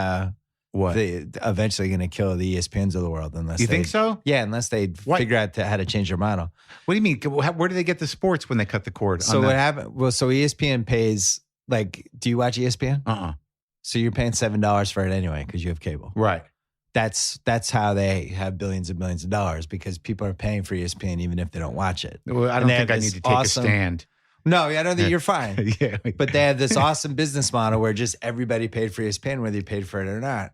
what? Eventually going to kill the ESPNs of the world unless you think so? Yeah, unless they figure out how to change their model. What do you mean? Where do they get the sports when they cut the cord? So what happened? Well, so ESPN pays do you watch ESPN? So you're paying $7 for it anyway because you have cable. Right. That's how they have billions and billions of dollars, because people are paying for ESPN even if they don't watch it. Well, I don't think I need to take a stand. No, I don't think you're fine. Yeah. But they have this awesome business model where just everybody paid for ESPN, whether you paid for it or not,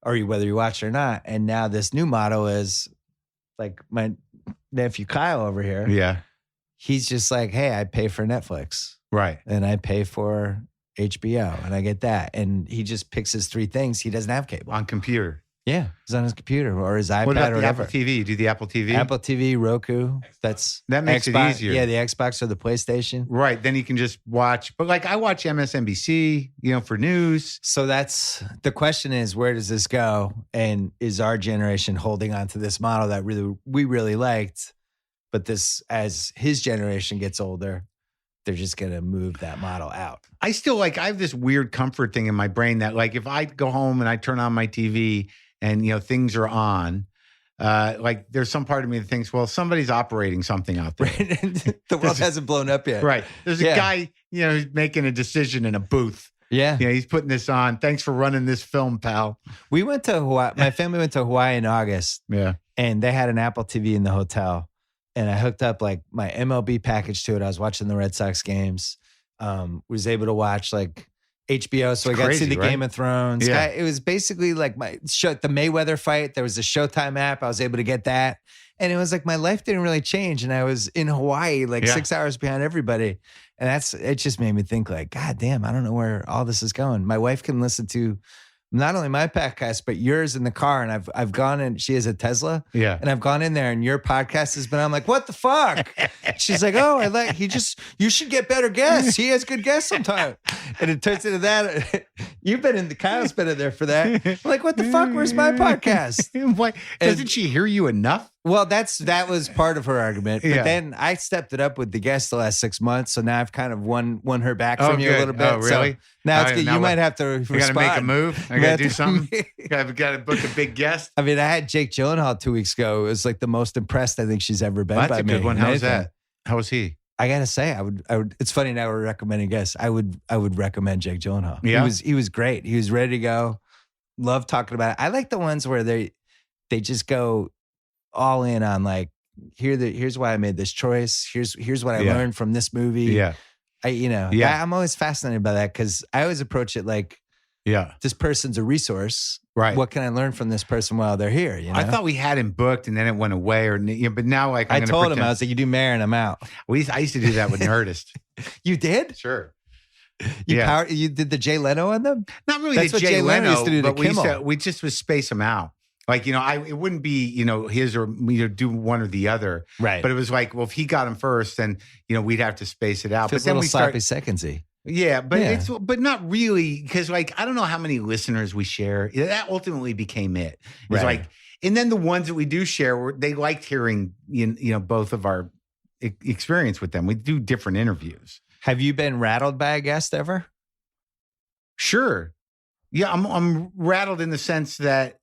or whether you watch it or not. And now this new model is like my nephew Kyle over here. Yeah. He's just like, hey, I pay for Netflix. Right. And I pay for HBO and I get that. And he just picks his 3 things. He doesn't have cable. On computer. Yeah, it's on his computer or his iPad what about or the whatever. Apple TV? Do the Apple TV? Apple TV, Roku. That makes Xbox, it easier. Yeah, the Xbox or the PlayStation. Right. Then you can just watch. But like I watch MSNBC, for news. So that's the question is, where does this go? And is our generation holding on to this model that we really liked? But this, as his generation gets older, they're just going to move that model out. I still I have this weird comfort thing in my brain that if I go home and I turn on my TV and, things are on, there's some part of me that thinks, well, somebody's operating something out there. The world hasn't blown up yet. Right. There's a guy, who's making a decision in a booth. Yeah. He's putting this on. Thanks for running this film, pal. We went to Hawaii. My family went to Hawaii in August. Yeah. And they had an Apple TV in the hotel. And I hooked up my MLB package to it. I was watching the Red Sox games. Was able to watch HBO, so I got to see the Game of Thrones. Yeah. It was basically my show, the Mayweather fight. There was a Showtime app. I was able to get that. And it was my life didn't really change. And I was in Hawaii, 6 hours behind everybody. And it just made me think God damn, I don't know where all this is going. My wife can listen to not only my podcast, but yours in the car. And I've gone in, she has a Tesla. Yeah. And I've gone in there and your podcast has been, I'm like, what the fuck? She's like, oh, you should get better guests. He has good guests sometimes. And it turns into that. Kyle's been in there for that. I'm like, what the fuck? Where's my podcast? Why? Doesn't she hear you enough? Well, that was part of her argument. But then I stepped it up with the guests the last 6 months. So now I've kind of won her back from you a little bit. Oh, really? So now it's good. You might have to respond. I got to make a move. I got to do something. I've got to book a big guest. I mean, I had Jake Gyllenhaal 2 weeks ago. It was the most impressed I think she's ever been That's by a me. good one. How was that? How was he? I gotta say, I would. It's funny now we're recommending guests. I would recommend Jake Gyllenhaal. Yeah. He was great. He was ready to go. Love talking about it. I like the ones where they just go all in on here's why I made this choice. Here's what I learned from this movie. Yeah. I'm always fascinated by that because I always approach it Yeah. This person's a resource. Right. What can I learn from this person while they're here? You know? I thought we had him booked and then it went away, but now like I told him, I was like, you do Mayor and I'm out. I used to do that with Nerdist. You did? Sure. You did the Jay Leno on them? Not really. That's the what Jay Leno used to do to but Kimmel. we just would space them out. Like, it wouldn't be, his or me do one or the other. Right. But it was like, well, if he got him first, then, we'd have to space it out. Feels but then a little we sloppy secondsy. Yeah, but but not really, because like I don't know how many listeners we share. That ultimately became it. It's like, and then the ones that we do share, they liked hearing both of our experience with them. We do different interviews. Have you been rattled by a guest ever? Sure. Yeah, I'm rattled in the sense that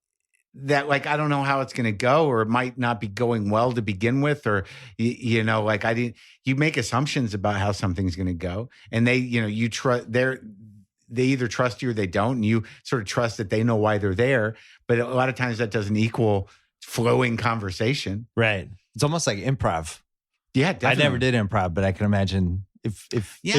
like I don't know how it's going to go, or it might not be going well to begin with, or like I didn't. You make assumptions about how something's going to go, and they you trust they either trust you or they don't, and you sort of trust that they know why they're there. But a lot of times that doesn't equal flowing conversation. Right. It's almost like improv. Yeah, definitely. I never did improv, but I can imagine if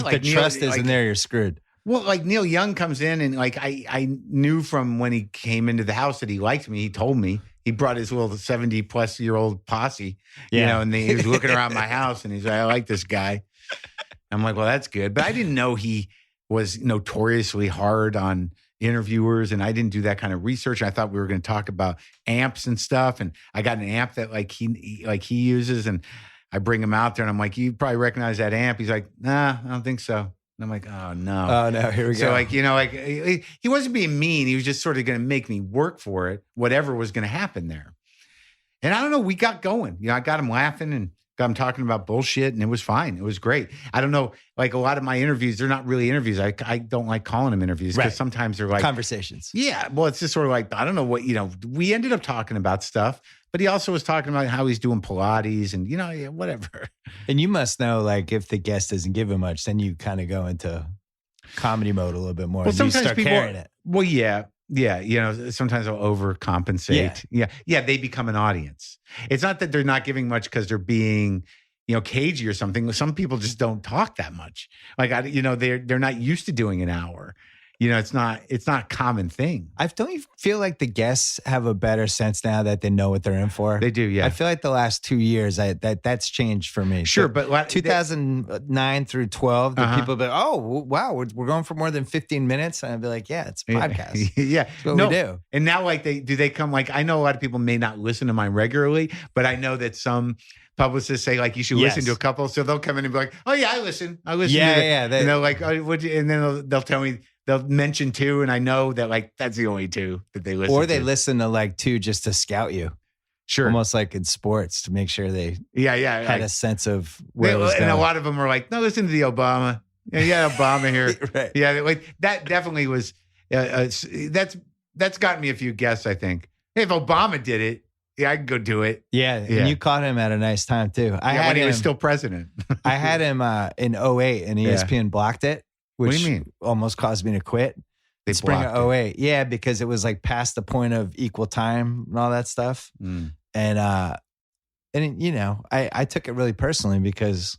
like the trust isn't there, you're screwed. Well, like Neil Young comes in and like I knew from when he came into the house that he liked me. He told me. He brought his little 70-plus-year-old posse, and he was looking around my house and he's like, I like this guy. I'm like, well, that's good. But I didn't know he was notoriously hard on interviewers, and I didn't do that kind of research. I thought we were going to talk about amps and stuff, and I got an amp that he uses, and I bring him out there and I'm like, you probably recognize that amp. He's like, nah, I don't think so. And I'm like, oh no. Oh no, here we go. So like, he wasn't being mean. He was just sort of going to make me work for it, whatever was going to happen there. And I don't know, we got going. I got him laughing and got him talking about bullshit, and it was fine. It was great. I don't know, like a lot of my interviews, they're not really interviews. I don't like calling them interviews because sometimes they're like conversations. Yeah. Well, it's just sort of like, I don't know what, we ended up talking about stuff, but he also was talking about how he's doing Pilates and, whatever. And you must know, like, if the guest doesn't give him much, then you kind of go into comedy mode a little bit more. Well, sometimes you start people carrying it. Well, yeah. Yeah. Sometimes they'll overcompensate. Yeah. They become an audience. It's not that they're not giving much because they're being, cagey or something. Some people just don't talk that much. Like, they're not used to doing an hour. It's not a common thing. Don't you feel like the guests have a better sense now that they know what they're in for? They do, yeah. I feel like the last 2 years, that's changed for me. Sure, so but 2009 through 12, the people be like, oh, wow, we're going for more than 15 minutes. And I'd be like, yeah, it's a podcast. Yeah. That's what we do. And now, like, they come, like, I know a lot of people may not listen to mine regularly, but I know that some publicists say, like, you should listen to a couple. So they'll come in and be like, oh, yeah, I listen. Yeah. And they're like, oh, and then they'll tell me, they'll mention two, and I know that, like, that's the only two that they listen to. Or they listen to, like, two just to scout you. Sure. Almost like in sports to make sure they had a sense of where it was going. And a lot of them are like, no, listen to the Obama. Yeah, Obama here. Right. Yeah, like that definitely was, that's gotten me a few guests, I think. Hey, if Obama did it, yeah, I can go do it. Yeah, and you caught him at a nice time, too. When he was still president. I had him in 08, and ESPN blocked it. Which what do you mean? Almost caused me to quit. They Spring of 08. Yeah, because it was like past the point of equal time and all that stuff. Mm. And I took it really personally because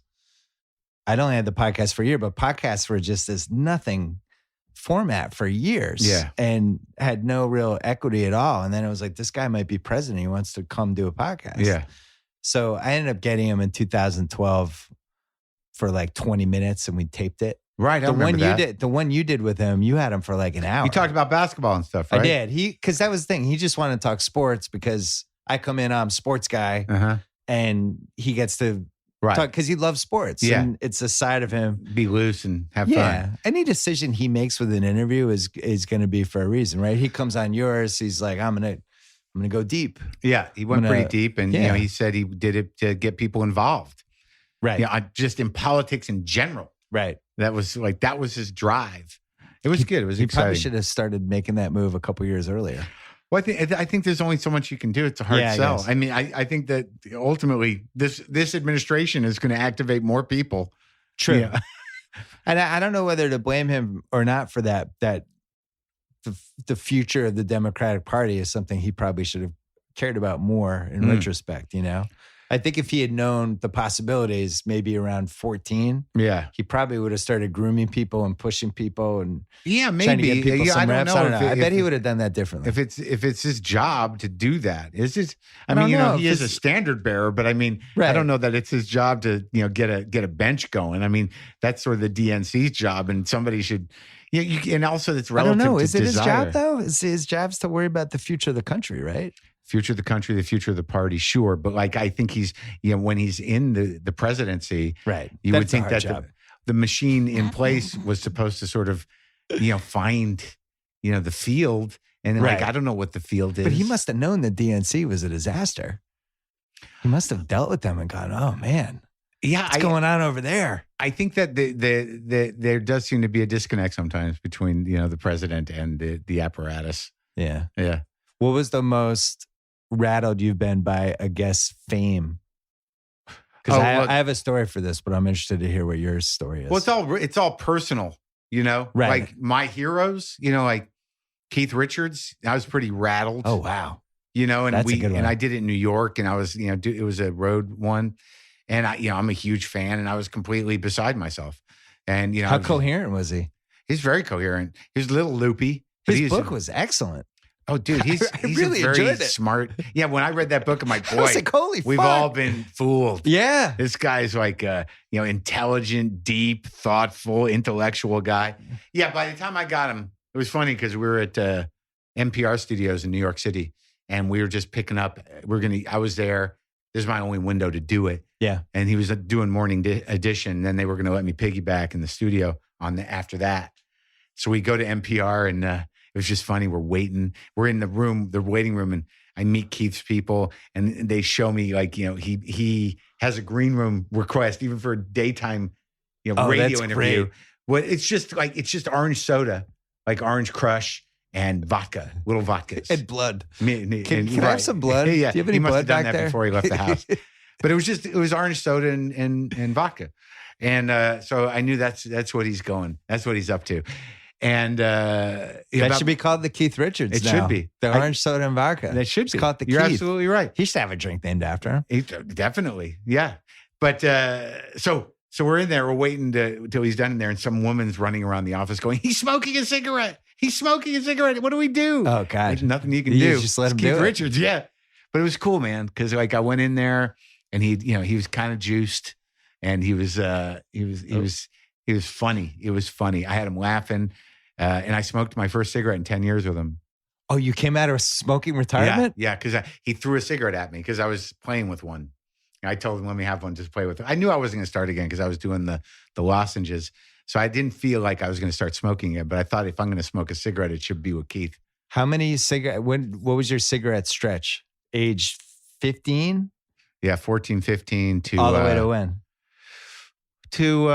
I'd only had the podcast for a year, but podcasts were just this nothing format for years. Yeah. And had no real equity at all. And then it was like, this guy might be president. He wants to come do a podcast. Yeah. So I ended up getting him in 2012 for like 20 minutes, and we taped it. Right, I remember that. The one you did with him, you had him for like an hour. You talked about basketball and stuff, right? I did. Because that was the thing. He just wanted to talk sports because I come in, I'm a sports guy, and he gets to talk because he loves sports. Yeah. And it's a side of him. Be loose and have Yeah. fun. Any decision he makes with an interview is going to be for a reason, right? He comes on yours. He's like, I'm going to go deep. Yeah, he went pretty deep, and he said he did it to get people involved. Right. Yeah, just in politics in general. Right. That was his drive. It was good. It was exciting. He probably should have started making that move a couple years earlier. Well, I think there's only so much you can do. It's a hard sell. I mean, I think that ultimately this administration is going to activate more people. True. Yeah. And I don't know whether to blame him or not for that. That the future of the Democratic Party is something he probably should have cared about more in retrospect. I think if he had known the possibilities, maybe around 14, he probably would have started grooming people and pushing people and maybe trying to get people some reps. I don't know. I bet he would have done that differently. If it's his job to do that, he is a standard bearer, but I mean, I don't know that it's his job to get a bench going. I mean, that's sort of the DNC's job, and somebody should. And also it's relative. I don't know. Is it his job though? Is his job's to worry about the future of the country, right? Future of the country, the future of the party, sure. But like, I think he's, when he's in the presidency, right? You would think that the machine in place was supposed to sort of, find, the field. And like, I don't know what the field is. But he must have known the DNC was a disaster. He must have dealt with them and gone, oh man. Yeah, what's going on over there? I think that there does seem to be a disconnect sometimes between, the president and the apparatus. Yeah. Yeah. What was the most rattled you've been by a guest's fame? Because I have a story for this, but I'm interested to hear what your story is. Well, it's all personal, right? Like my heroes, like Keith Richards. I was pretty rattled. Oh wow, and I did it in New York, and I was, it was a road one, and I'm a huge fan, and I was completely beside myself. And how coherent was he? He's very coherent. He's a little loopy. His book was excellent. Oh, dude, he's really very smart. Yeah, when I read that book, I'm like, boy, like, holy we've fuck. all been fooled. Yeah. This guy's like, intelligent, deep, thoughtful, intellectual guy. Yeah, by the time I got him, it was funny because we were at NPR studios in New York City, and we were just picking up. I was there. This is my only window to do it. Yeah. And he was doing morning edition. Then they were going to let me piggyback in the studio after that. So we go to NPR, and it was just funny. We're waiting. We're in the waiting room, and I meet Keith's people, and they show me he has a green room request even for a daytime, radio interview. Great. Well, it's just orange soda, like Orange Crush and vodka, little vodkas and blood. Can I have some blood? Yeah, do you have any he must blood have done back that there? before he left the house. But it was orange soda and vodka, and so I knew that's what he's going. That's what he's up to. And that should be called the Keith Richards. It now. should be the orange soda and vodka. That should be. It's called the You're Keith. absolutely right. He should have a drink named after him. Definitely, yeah. But so we're in there. We're waiting till he's done in there, and some woman's running around the office going, "He's smoking a cigarette. He's smoking a cigarette. What do we do?" Oh God, there's nothing you can do. Just let him Keith do Richards, yeah. But it was cool, man, because like I went in there, and he was kind of juiced, and he was funny. It was funny. I had him laughing. And I smoked my first cigarette in 10 years with him. Oh, you came out of smoking retirement? Yeah, because he threw a cigarette at me because I was playing with one. I told him, let me have one, just play with it. I knew I wasn't going to start again because I was doing the lozenges. So I didn't feel like I was going to start smoking it, but I thought if I'm going to smoke a cigarette, it should be with Keith. How many cigarettes? What was your cigarette stretch? Age 15? Yeah, 14, 15 to... All the way to when? To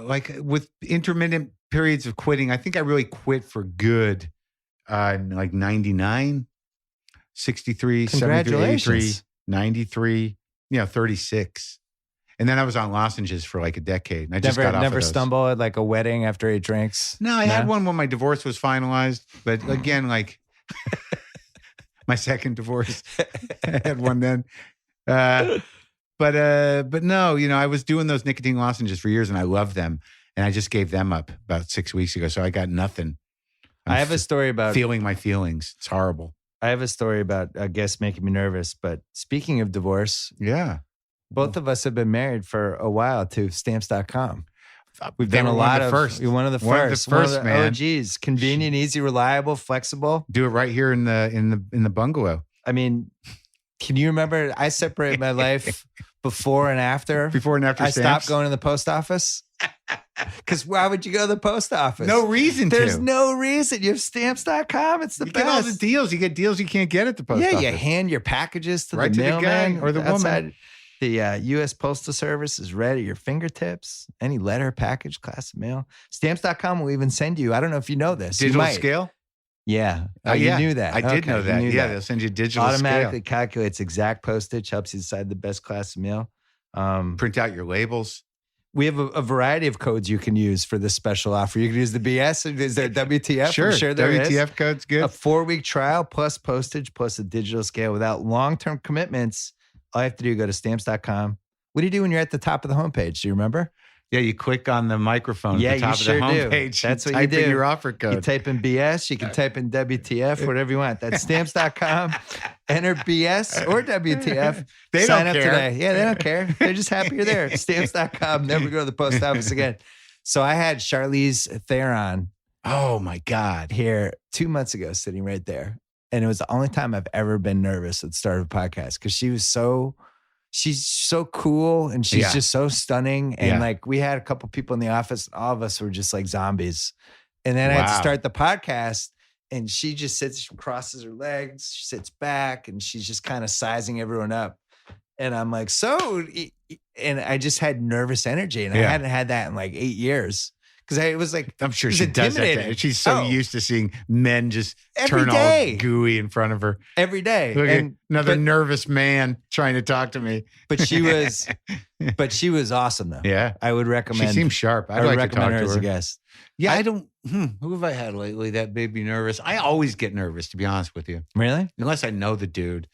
like with intermittent periods of quitting. I think I really quit for good in like 99, 63, 73, 83, 93, 36. And then I was on lozenges for like a decade. And I just got off Never of those. stumble at like a wedding after 8 drinks? No, I had one when my divorce was finalized. But again, like my second divorce, I had one then. But no, I was doing those nicotine lozenges for years and I loved them. And I just gave them up about 6 weeks ago. So I got nothing. I have a story about feeling my feelings. It's horrible. I have a story about a guest making me nervous. But speaking of divorce, yeah, both of us have been married for a while to stamps.com. We've done a lot of first. One of the first, man. Oh, geez, convenient, easy, reliable, flexible. Do it right here in the bungalow. I mean, can you remember? I separate my life before and after. Before and after. I Stamps? stopped going to the post office. Because why would you go to the post office? No reason There's no reason. You have stamps.com. It's the best. You get all the deals. You get deals you can't get at the post office. Yeah, you hand your packages to right the mailman guy or the woman. The U.S. Postal Service is right at your fingertips. Any letter, package, class of mail. Stamps.com will even send you, I don't know if you know this. Digital scale? Yeah. You knew that. I did know that. Yeah, they'll send you digital automatically scale. Calculates exact postage, helps you decide the best class of mail. Print out your labels. We have a variety of codes you can use for this special offer. You can use the BS. Is there WTF? Sure, there WTF is. code's good. A 4-week trial plus postage plus a digital scale without long-term commitments All you have to do is go to stamps.com. What do you do when you're at the top of the homepage? Do you remember? Yeah, you click on the microphone at the top of the homepage. That's what you type do. in your offer code. You type in BS. You can type in WTF, whatever you want. That's stamps.com. Enter BS or WTF. They Sign don't up care. today. Yeah, they don't care. They're just happy you're there. Stamps.com. Never go to the post office again. So I had Charlize Theron. Oh my God. Here 2 months ago, sitting right there. And it was the only time I've ever been nervous at the start of a podcast because she's so cool and she's just so stunning. And like we had a couple people in the office, all of us were just like zombies. And then I had to start the podcast and she just sits, crosses her legs, she sits back and she's just kind of sizing everyone up. And I'm like, and I just had nervous energy and I hadn't had that in like 8 years. Because it was like, I'm sure she does that. She's so used to seeing men just turn all gooey in front of her. Every day. And another nervous man trying to talk to me. But she was awesome though. Yeah. I would recommend. She seems sharp. I'd like to talk to her. As a guest. Yeah, I don't, who have I had lately that made me nervous? I always get nervous, to be honest with you. Really? Unless I know the dude,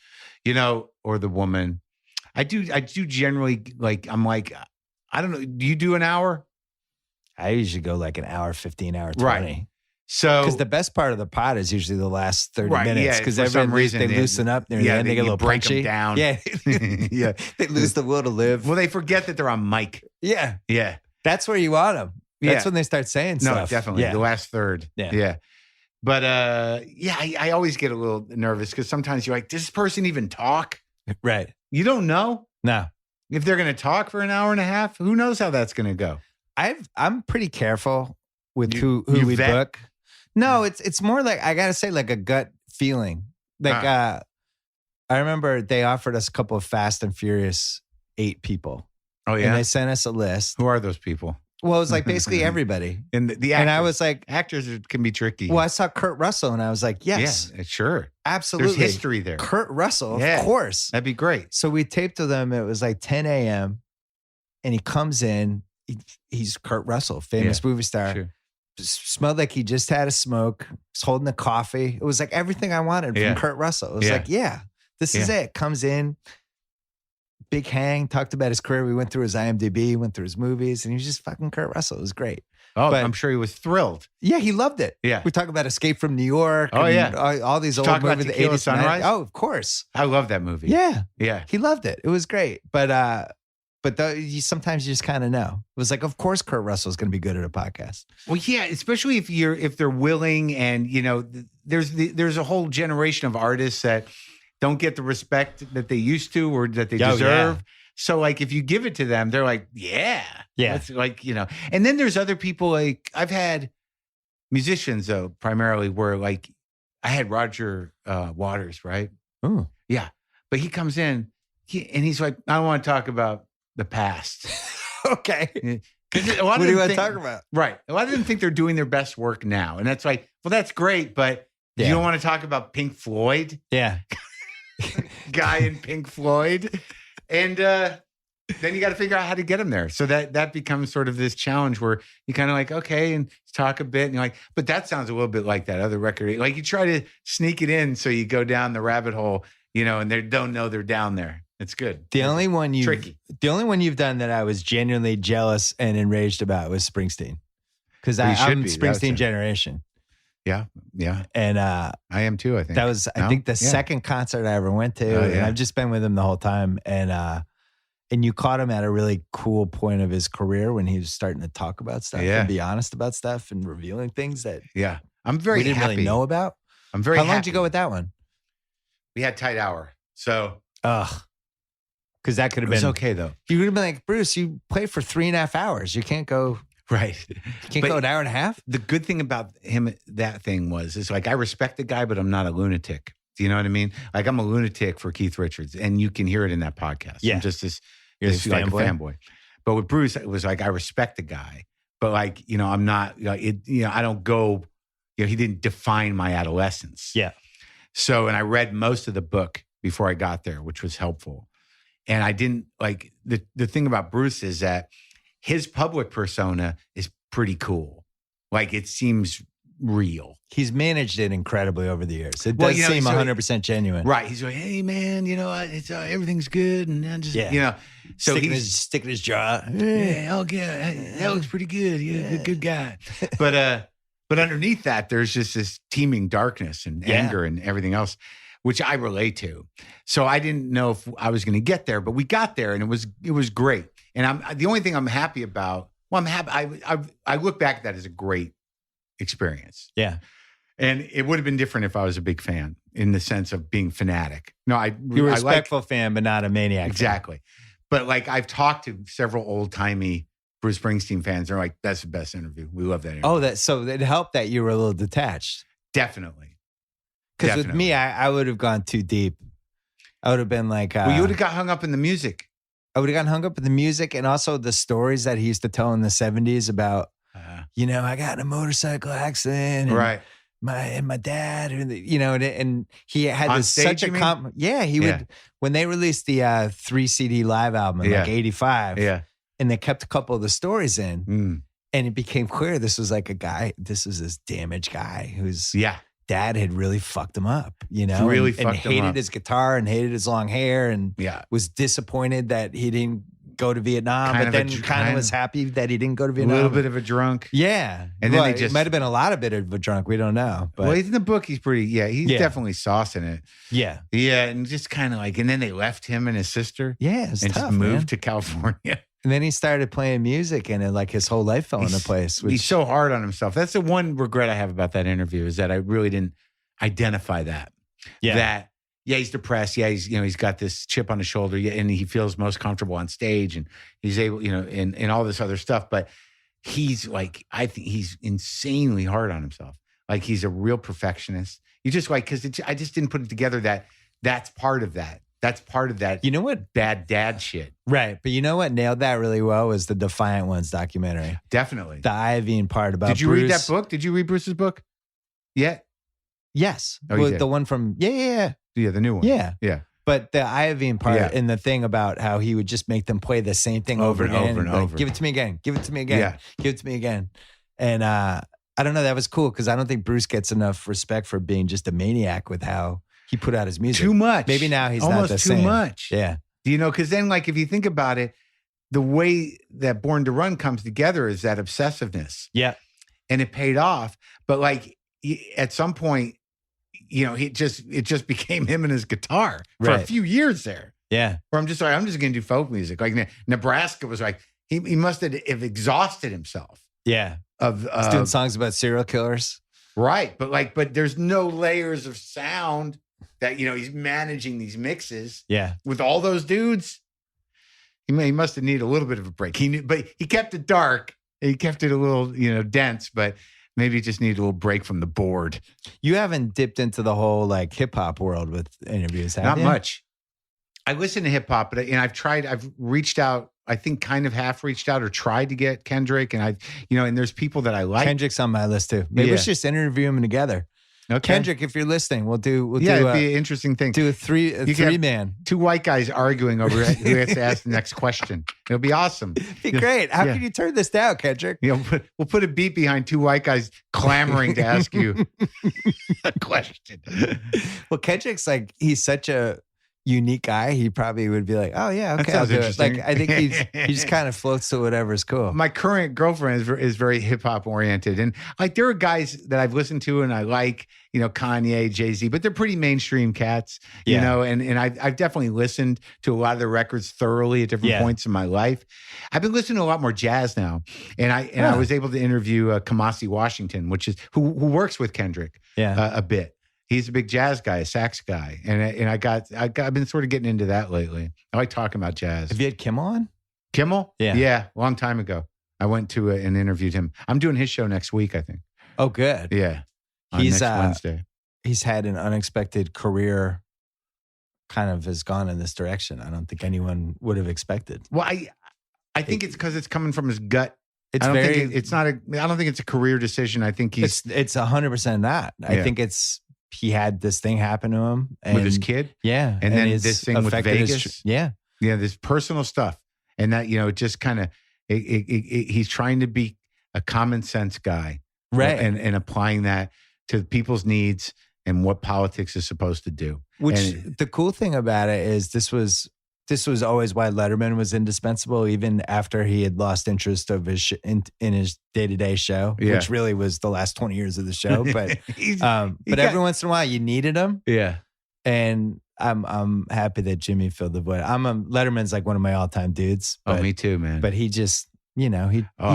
or the woman. I do generally I'm like, I don't know. Do you do an hour? I usually go like an hour, 15, hour 20. Right. So, because the best part of the pod is usually the last 30 minutes. Because for some reason they loosen up near the end. They get a little break punchy. them down. Yeah. Yeah. They lose the will to live. Well, they forget that they're on mic. Yeah. Yeah. That's where you want them. That's when they start saying stuff. No, definitely. Yeah. The last third. Yeah. But I always get a little nervous because sometimes you're like, does this person even talk? Right. You don't know. No. If they're going to talk for an hour and a half, who knows how that's going to go? I'm pretty careful with who we book. No, it's more like, I got to say, like a gut feeling. Like, I remember they offered us a couple of Fast and Furious 8 people. Oh, yeah? And they sent us a list. Who are those people? Well, it was like basically everybody. And the actors, and I was like, actors can be tricky. Well, I saw Kurt Russell and I was like, yes. Yeah, sure. Absolutely. There's history there. Kurt Russell, of course. That'd be great. So we taped with him. It was like 10 a.m. and he comes in. He's Kurt Russell, famous movie star. Sure. Smelled like he just had a smoke. Was holding a coffee. It was like everything I wanted from Kurt Russell. It was like, this is it. Comes in, big hang, talked about his career. We went through his IMDb, went through his movies, and he was just fucking Kurt Russell. It was great. Oh, but I'm sure he was thrilled. Yeah, he loved it. Yeah. We talk about Escape from New York. Oh, yeah. All these old movies, the 80s. Sunrise? Oh, of course. I love that movie. Yeah. Yeah. He loved it. It was great. But sometimes you just kind of know. It was like, of course, Kurt Russell's going to be good at a podcast. Well, yeah, especially if they're willing, and there's a whole generation of artists that don't get the respect that they used to or that they deserve. Yeah. So, like, if you give it to them, they're like, yeah. That's like, And then there's other people, like, I've had musicians, though, primarily, where, like, I had Roger Waters, right? Oh. Yeah. But he comes in, and he's like, I don't want to talk about the past. Okay. What do you want to talk about? Right. A lot of them think they're doing their best work now. And that's like, well, that's great, but you don't want to talk about Pink Floyd? Yeah. Guy in Pink Floyd. And then you got to figure out how to get him there. So that becomes sort of this challenge where you kind of like, okay, and talk a bit. And you're like, but that sounds a little bit like that other record. Like you try to sneak it in so you go down the rabbit hole, and they don't know they're down there. It's good. The only one you've done that I was genuinely jealous and enraged about was Springsteen. Because I'm Springsteen generation. Yeah. Yeah. And I am too, I think. That was I think the second concert I ever went to. And I've just been with him the whole time. And you caught him at a really cool point of his career when he was starting to talk about stuff and be honest about stuff and revealing things that I'm very we didn't happy. really know about. I'm very happy. How long did you go with that one? We had tight hour. So because that could have been. It was okay though. You would have been like, Bruce, you played for 3.5 hours. You can't go. Right. You can't go an hour and a half. The good thing about him, that thing is like, I respect the guy, but I'm not a lunatic. Do you know what I mean? Like I'm a lunatic for Keith Richards, and you can hear it in that podcast. Yeah. I'm just You're like a fanboy. But with Bruce, it was like, I respect the guy, but like, I'm not, I don't go, he didn't define my adolescence. Yeah. So, and I read most of the book before I got there, which was helpful. And I didn't like the thing about Bruce is that his public persona is pretty cool. Like it seems real. He's managed it incredibly over the years. It does seem 100% genuine. Right. He's like, hey, man, it's everything's good. And I'm just, So sticking his jaw. Yeah, that looks pretty good. Yeah, good guy. But underneath that, there's just this teeming darkness and anger and everything else, which I relate to. So I didn't know if I was going to get there, but we got there, and it was great. And the only thing I'm happy about. Well, I'm happy. I look back at that as a great experience. Yeah. And it would have been different if I was a big fan in the sense of being fanatic. No, you're a respectful fan, but not a maniac. Exactly. But like I've talked to several old timey Bruce Springsteen fans. They're like, that's the best interview. We love that interview. Oh, so it helped that you were a little detached. Definitely. Because with me, I would have gone too deep. I would have been like, well, you would have got hung up in the music. I would have gotten hung up in the music and also the stories that he used to tell in the 70s about, I got in a motorcycle accident. And right. My dad, and he had on this stage, such a he would, when they released the 3 CD live album in like 85, and they kept a couple of the stories in, and it became clear this was like this was this damaged guy whose dad had really fucked him up, really and hated his guitar and hated his long hair and was disappointed that he didn't go to Vietnam, but then kind of was happy that he didn't go to Vietnam. A little bit of a drunk. Yeah. And then it might have been a lot of bit of a drunk. We don't know. But. Well, in the book, he's pretty, he's definitely saucing it. Yeah. Yeah. And just kind of like, and then they left him and his sister. Yeah. It's and tough, just moved to California. And then he started playing music and like his whole life fell into place. He's so hard on himself. That's the one regret I have about that interview is that I really didn't identify that. Yeah. He's depressed. Yeah, he's got this chip on his shoulder. Yeah, and he feels most comfortable on stage, and he's able, and all this other stuff. But he's like, I think he's insanely hard on himself. Like he's a real perfectionist. You just like because I just didn't put it together that that's part of that. That's part of that. You know what? Bad dad shit. Right, but you know what nailed that really well was the Defiant Ones documentary. Definitely the iodine part about. Did you Bruce. read that book? Did you read Bruce's book? Yeah. Yes. Oh, you did. The one from Yeah, the new one. Yeah. Yeah. But the iodine part and the thing about how he would just make them play the same thing over and over and over. Give it to me again. Give it to me again. Yeah. Give it to me again. And I don't know. That was cool because I don't think Bruce gets enough respect for being just a maniac with how he put out his music. Too much. Maybe now he's almost not the too same. much. Yeah. Because then like if you think about it, the way that Born to Run comes together is that obsessiveness. Yeah. And it paid off. But like at some point, it just became him and his guitar for a few years there. Yeah. Where I'm just going to do folk music. Like Nebraska was like, he must have exhausted himself. Yeah. He's doing songs about serial killers. Right. But there's no layers of sound that, he's managing these mixes. Yeah. With all those dudes. He must have needed a little bit of a break. But he kept it dark. He kept it a little, dense, but maybe he just needed a little break from the board. You haven't dipped into the whole like hip hop world with interviews, have Not you? much. I listen to hip hop, but I've reached out, I think kind of half reached out or tried to get Kendrick. And and there's people that I like. Kendrick's on my list too. Maybe we should just interview him together. Okay. Kendrick, if you're listening, we'll do it'd be an interesting thing. Do a three man. Two white guys arguing over who has to ask the next question. It'll be awesome. It'd be great. How can you turn this down, Kendrick? We'll put a beat behind two white guys clamoring to ask you a question. Well, Kendrick's like, he's such a unique guy. He probably would be like, oh yeah, okay, that I'll sounds do it. interesting. Like, I think he just kind of floats to whatever's cool. My current girlfriend is very hip hop oriented, and like there are guys that I've listened to and I like, Kanye, Jay-Z, but they're pretty mainstream cats, and I've definitely listened to a lot of their records thoroughly at different points in my life. I've been listening to a lot more jazz now, and I was able to interview Kamasi Washington, which is who works with Kendrick a bit. He's a big jazz guy, a sax guy, and I've been sort of getting into that lately. I like talking about jazz. Have you had Kimmel on? Kimmel? Yeah, long time ago. I went to and interviewed him. I'm doing his show next week, I think. Oh, good. Yeah, he's next Wednesday. He's had an unexpected career. Kind of has gone in this direction. I don't think anyone would have expected. Well, I think it's because it's coming from his gut. It's I don't think it's a career decision. I think it's 100% not. I think he had this thing happen to him with his kid. Yeah. And then this thing with Vegas. Yeah, this personal stuff. And that, it just kind of, he's trying to be a common sense guy. Right. And applying that to people's needs and what politics is supposed to do. The cool thing about it is this was always why Letterman was indispensable, even after he had lost interest of his in his day-to-day show, which really was the last 20 years of the show. But every once in a while you needed him. Yeah. And I'm happy that Jimmy filled the void. Letterman's like one of my all-time dudes. But, me too, man. But he just, he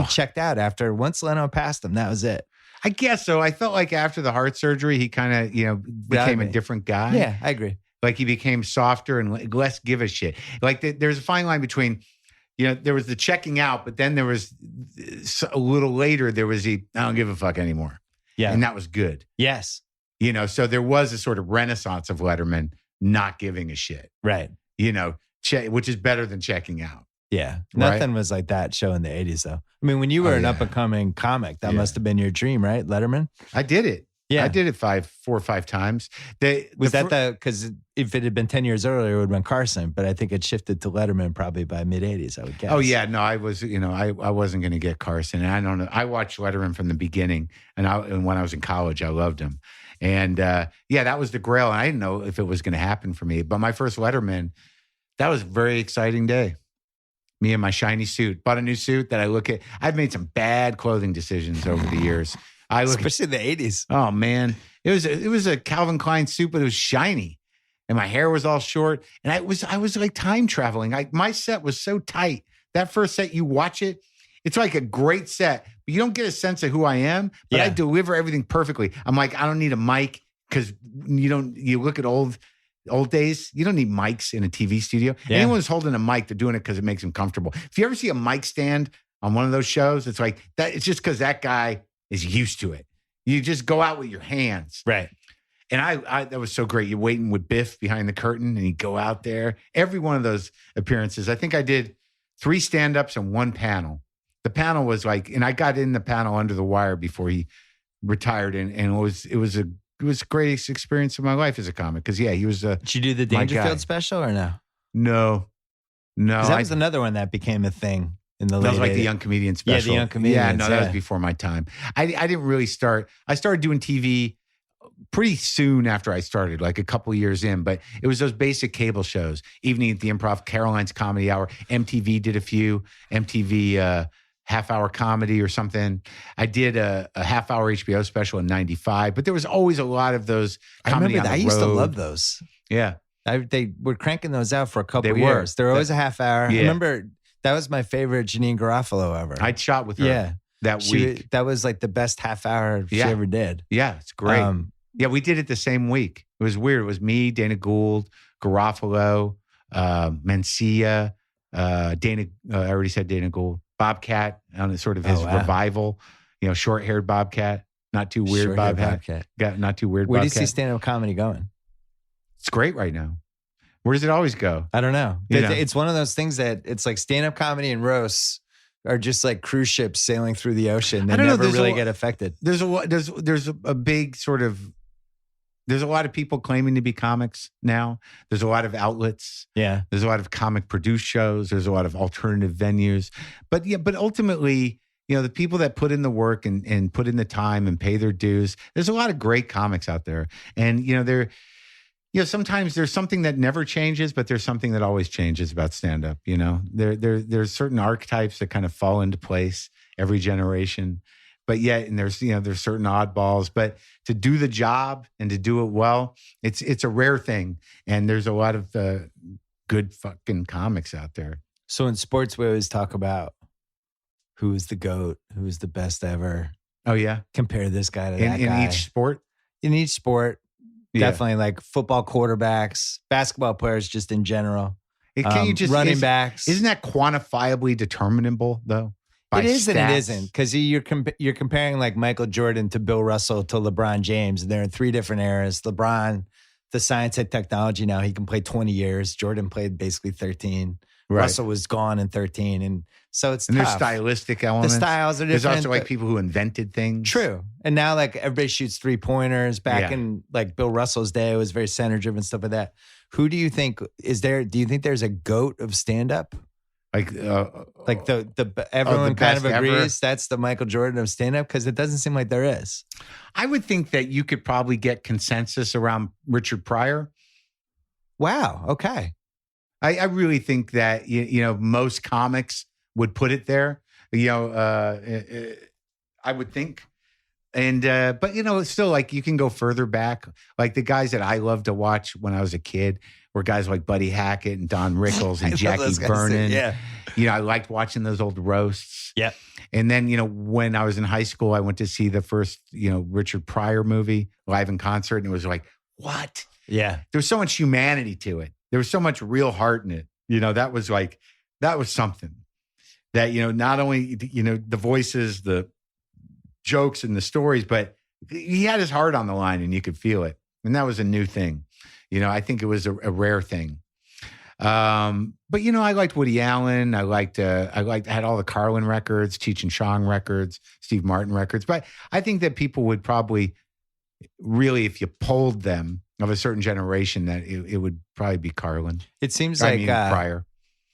checked out after once Leno passed him. That was it. I guess so. I felt like after the heart surgery, he kind of, became a different guy. Yeah, I agree. Like he became softer and less give a shit. Like there's a fine line between, there was the checking out, but then there was a little later, there was I don't give a fuck anymore. Yeah. And that was good. Yes. So there was a sort of renaissance of Letterman not giving a shit. Right. Which is better than checking out. Yeah. Nothing was like that show in the 80s, though. I mean, when you were an up-and-coming comic, that must have been your dream, right, Letterman? I did it. Yeah. I did it 4 or 5 times. Because if it had been 10 years earlier, it would have been Carson, but I think it shifted to Letterman probably by mid-'80s, I would guess. Oh, yeah. No, I was, I wasn't going to get Carson. And I don't know. I watched Letterman from the beginning. And when I was in college, I loved him. And that was the grail. And I didn't know if it was going to happen for me. But my first Letterman, that was a very exciting day. Me and my shiny suit. Bought a new suit that I look at. I've made some bad clothing decisions over the years. Especially in the 80s. Oh, man. It was a Calvin Klein suit, but it was shiny. And my hair was all short. And I was like time traveling. My set was so tight. That first set, you watch it, it's like a great set, but you don't get a sense of who I am. But I deliver everything perfectly. I'm like, I don't need a mic because you look at old days, you don't need mics in a TV studio. Yeah. Anyone who's holding a mic, they're doing it because it makes them comfortable. If you ever see a mic stand on one of those shows, it's like that. It's just because that guy is used to it. You just go out with your hands. Right. And I that was so great. You're waiting with Biff behind the curtain and you go out there. Every one of those appearances, I think I did 3 stand-ups and 1 panel. The panel was like, and I got in the panel under the wire before he retired. And it was the greatest experience of my life as a comic. Because he was Did you do the Dangerfield special or no? No. Because that was another one that became a thing. That was like the Young Comedian special. Yeah, the Young Comedians. Yeah, no, that was before my time. I didn't really start. I started doing TV pretty soon after I started, like a couple years in. But it was those basic cable shows. Evening at the Improv, Caroline's Comedy Hour. MTV did a few. MTV half-hour comedy or something. I did a half-hour HBO special in 95. But there was always a lot of those comedy on the road. I used to love those. Yeah. They were cranking those out for a couple of years. They were always a half hour. Yeah. I remember... That was my favorite Janine Garofalo ever. I'd shot with her that week. That was like the best half hour she ever did. Yeah, it's great. We did it the same week. It was weird. It was me, Dana Gould, Garofalo, Mencia, Dana. I already said Dana Gould. Bobcat on a sort of his revival. Short-haired Bobcat, not too weird Bobcat. Got not too weird. Where Bobcat. do you see stand-up comedy going? It's great right now. Where does it always go? I don't know. It's one of those things that it's like stand-up comedy and roasts are just like cruise ships sailing through the ocean. They never really get affected. There's a big sort of, there's a lot of people claiming to be comics now. There's a lot of outlets. Yeah. There's a lot of comic produced shows. There's a lot of alternative venues. But ultimately, the people that put in the work and put in the time and pay their dues, there's a lot of great comics out there. And, sometimes there's something that never changes, but there's something that always changes about stand-up. There's certain archetypes that kind of fall into place every generation, but yet, and there's certain oddballs. But to do the job and to do it well, it's a rare thing. And there's a lot of good fucking comics out there. So in sports, we always talk about who is the GOAT, who is the best ever. Oh yeah, compare this guy to that guy in each sport. In each sport. Yeah. Definitely like football quarterbacks, basketball players just in general. Running backs. Isn't that quantifiably determinable though? It is and it isn't, because you're comparing like Michael Jordan to Bill Russell to LeBron James. They're in 3 different eras. LeBron, the science and technology now, he can play 20 years. Jordan played basically 13. Right. Russell was gone in 13. And so it's tough. There's stylistic elements. The styles are different. There's also like people who invented things. True. And now like everybody shoots 3-pointers. Back in like Bill Russell's day, it was very center driven, stuff like that. Who do you think do you think there's a GOAT of stand-up? Like everyone kind of agrees ever. that's the Michael Jordan of stand-up? Because it doesn't seem like there is. I would think that you could probably get consensus around Richard Pryor. Wow. Okay. I really think that, most comics would put it there. I would think. And, but it's still like you can go further back. Like the guys that I loved to watch when I was a kid were guys like Buddy Hackett and Don Rickles and Jackie Vernon. Yeah. I liked watching those old roasts. Yeah. And then, when I was in high school, I went to see the first, Richard Pryor movie live in concert. And it was like, what? Yeah. There was so much humanity to it. There was so much real heart in it. That was something that, not only, the voices, the jokes and the stories, but he had his heart on the line and you could feel it. And that was a new thing. I think it was a rare thing. But I liked Woody Allen. I had all the Carlin records, Cheech and Chong records, Steve Martin records. But I think that people would probably really, if you polled them of a certain generation, that it would probably be Carlin. It seems like Pryor.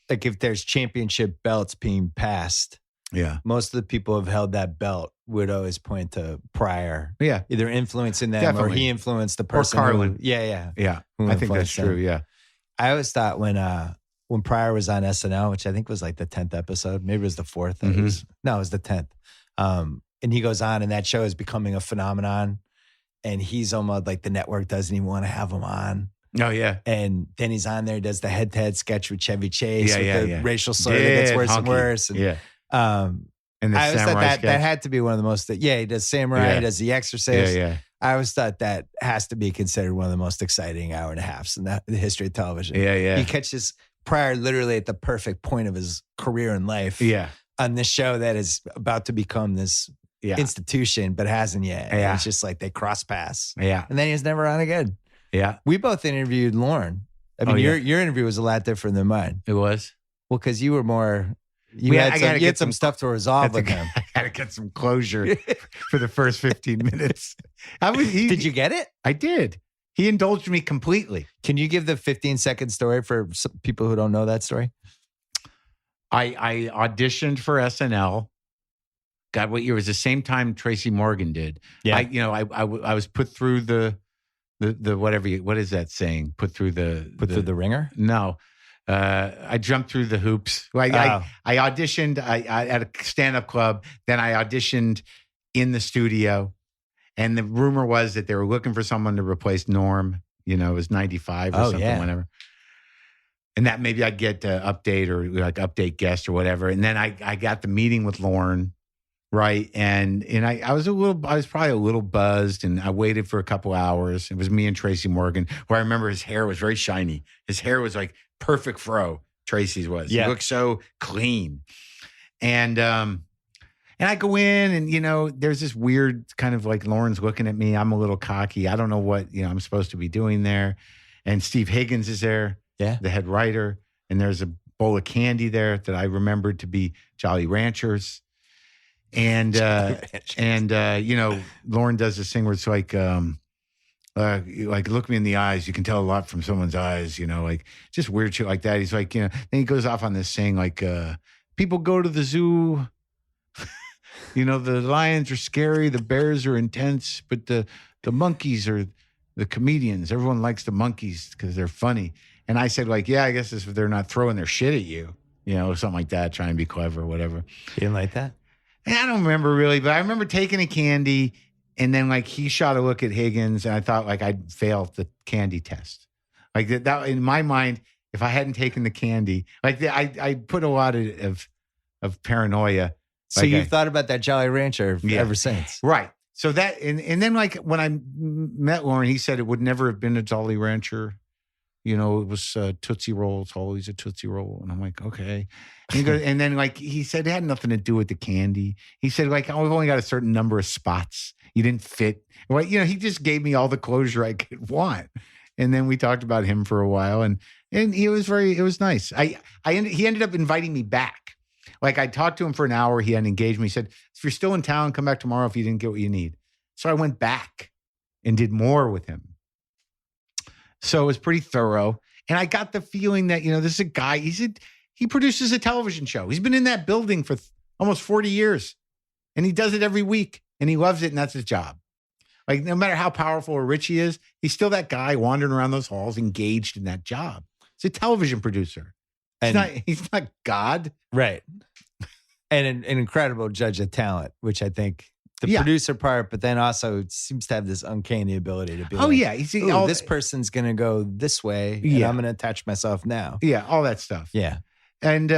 Like if there's championship belts being passed, yeah, most of the people who have held that belt would always point to Pryor. Yeah, either influencing them Definitely. or he influenced the person. Or Carlin. Yeah. I think that's true. Yeah. I always thought when Pryor was on SNL, which I think was like the 10th episode, maybe it was the 4th. Mm-hmm. It was the 10th. And he goes on, and that show is becoming a phenomenon. And he's almost like the network doesn't even want to have him on. Oh, yeah. And then he's on there, does the head-to-head sketch with Chevy Chase with the racial slur that gets worse and worse. And, and the I always thought sketch. that had to be one of the most, he does Samurai, he does The Exorcist. Yeah. I always thought that has to be considered one of the most exciting hour and a halves in the history of television. Yeah. You catch this Pryor literally at the perfect point of his career in life. Yeah. On this show that is about to become this institution, but hasn't yet. And it's just like they cross paths. Yeah. And then he was never on again. Yeah. We both interviewed Lorne. I mean, your interview was a lot different than mine. It was? Well, because you were more... You had some stuff to resolve with him. I had to get some closure for the first 15 minutes. Did you get it? I did. He indulged me completely. Can you give the 15-second story for some people who don't know that story? I auditioned for SNL. God, what year? It was the same time Tracy Morgan did. Yeah. I was put through the whatever. What is that saying? Put through the ringer? No. I jumped through the hoops. I auditioned at a stand-up club. Then I auditioned in the studio. And the rumor was that they were looking for someone to replace Norm. It was 95 or something, whenever. And that maybe I'd get update or like update guest or whatever. And then I got the meeting with Lorne, right? And I was probably a little buzzed, and I waited for a couple hours. It was me and Tracy Morgan, where I remember his hair was very shiny. His hair was like perfect fro. Tracy's was. Yeah. He looked so clean. And I go in, and there's this weird kind of like Lorne's looking at me. I'm a little cocky. I don't know what I'm supposed to be doing there. And Steve Higgins is there. Yeah. The head writer. And there's a bowl of candy there that I remembered to be Jolly Ranchers. And, Lorne does this thing where it's like look me in the eyes. You can tell a lot from someone's eyes, like just weird shit like that. He's like, then he goes off on this thing like, people go to the zoo. The lions are scary. The bears are intense, but the monkeys are the comedians. Everyone likes the monkeys because they're funny. And I said, like, yeah, I guess if they're not throwing their shit at you, something like that, trying to be clever or whatever. You didn't like that? And I don't remember really, but I remember taking a candy, and then like he shot a look at Higgins, and I thought like I'd failed the candy test. Like that in my mind, if I hadn't taken the candy, like I put a lot of paranoia. So like you've thought about that Jolly Rancher ever since. Right. So that, and then like when I met Lorne, he said it would never have been a Jolly Rancher. It was Tootsie Roll. It's always a Tootsie Roll. And I'm like, okay. And he goes, and then like he said it had nothing to do with the candy. He said like, oh, we've only got a certain number of spots. You didn't fit. Well, he just gave me all the closure I could want. And then we talked about him for a while, and it was nice. He ended up inviting me back. Like I talked to him for an hour. He hadn't engaged me. He said, if you're still in town, come back tomorrow if you didn't get what you need. So I went back and did more with him. So it was pretty thorough. And I got the feeling that, this is a guy, He produces a television show. He's been in that building for almost 40 years. And he does it every week. And he loves it, and that's his job. Like, no matter how powerful or rich he is, he's still that guy wandering around those halls, engaged in that job. He's a television producer. He's not God. Right. And an incredible judge of talent, which I think the producer part, but then also seems to have this uncanny ability to be this person's going to go this way, and I'm going to attach myself now. Yeah, all that stuff. Yeah. And,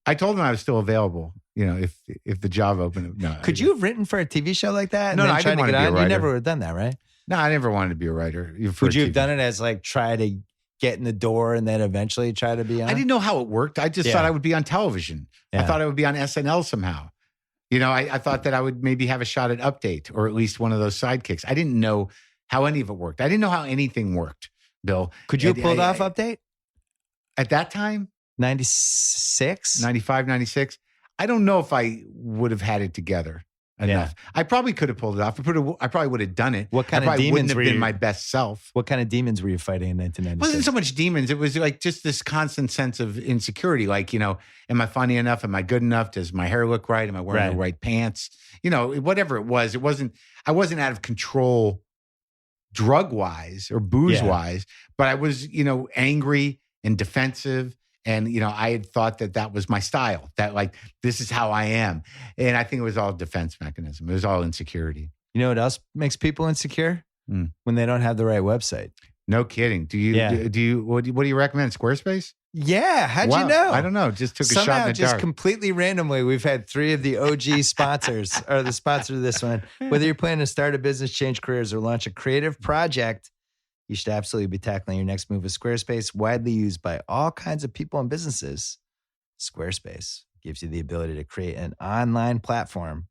I told him I was still available, if the job opened. No, Could you have written for a TV show like that? No, I didn't want to be a writer. You never would have done that, right? No, I never wanted to be a writer. Would you have done it as like try to get in the door and then eventually try to be on? I didn't know how it worked. I just thought I would be on television. Yeah. I thought I would be on SNL somehow. I thought that I would maybe have a shot at Update or at least one of those sidekicks. I didn't know how any of it worked. I didn't know how anything worked, Bill. Could you have pulled off Update? At that time? 96? 95, 96. I don't know if I would have had it together enough. Yeah. I probably could have pulled it off. I probably would have done it. What kind of demons wouldn't have been my best self. What kind of demons were you fighting in 1996? It wasn't so much demons. It was like just this constant sense of insecurity. Like, am I funny enough? Am I good enough? Does my hair look right? Am I wearing the right pants? Whatever it was. I wasn't out of control drug-wise or booze-wise, but I was, angry and defensive. And, I had thought that was my style, that like, this is how I am. And I think it was all defense mechanism. It was all insecurity. You know what else makes people insecure? When they don't have the right website. No kidding. What do you recommend? Squarespace? Yeah. How'd you know? I don't know. Just took a shot in the dark. Just completely randomly, we've had 3 of the OG sponsors or the sponsor of this one. Whether you're planning to start a business, change careers, or launch a creative project, you should absolutely be tackling your next move with Squarespace, widely used by all kinds of people and businesses. Squarespace gives you the ability to create an online platform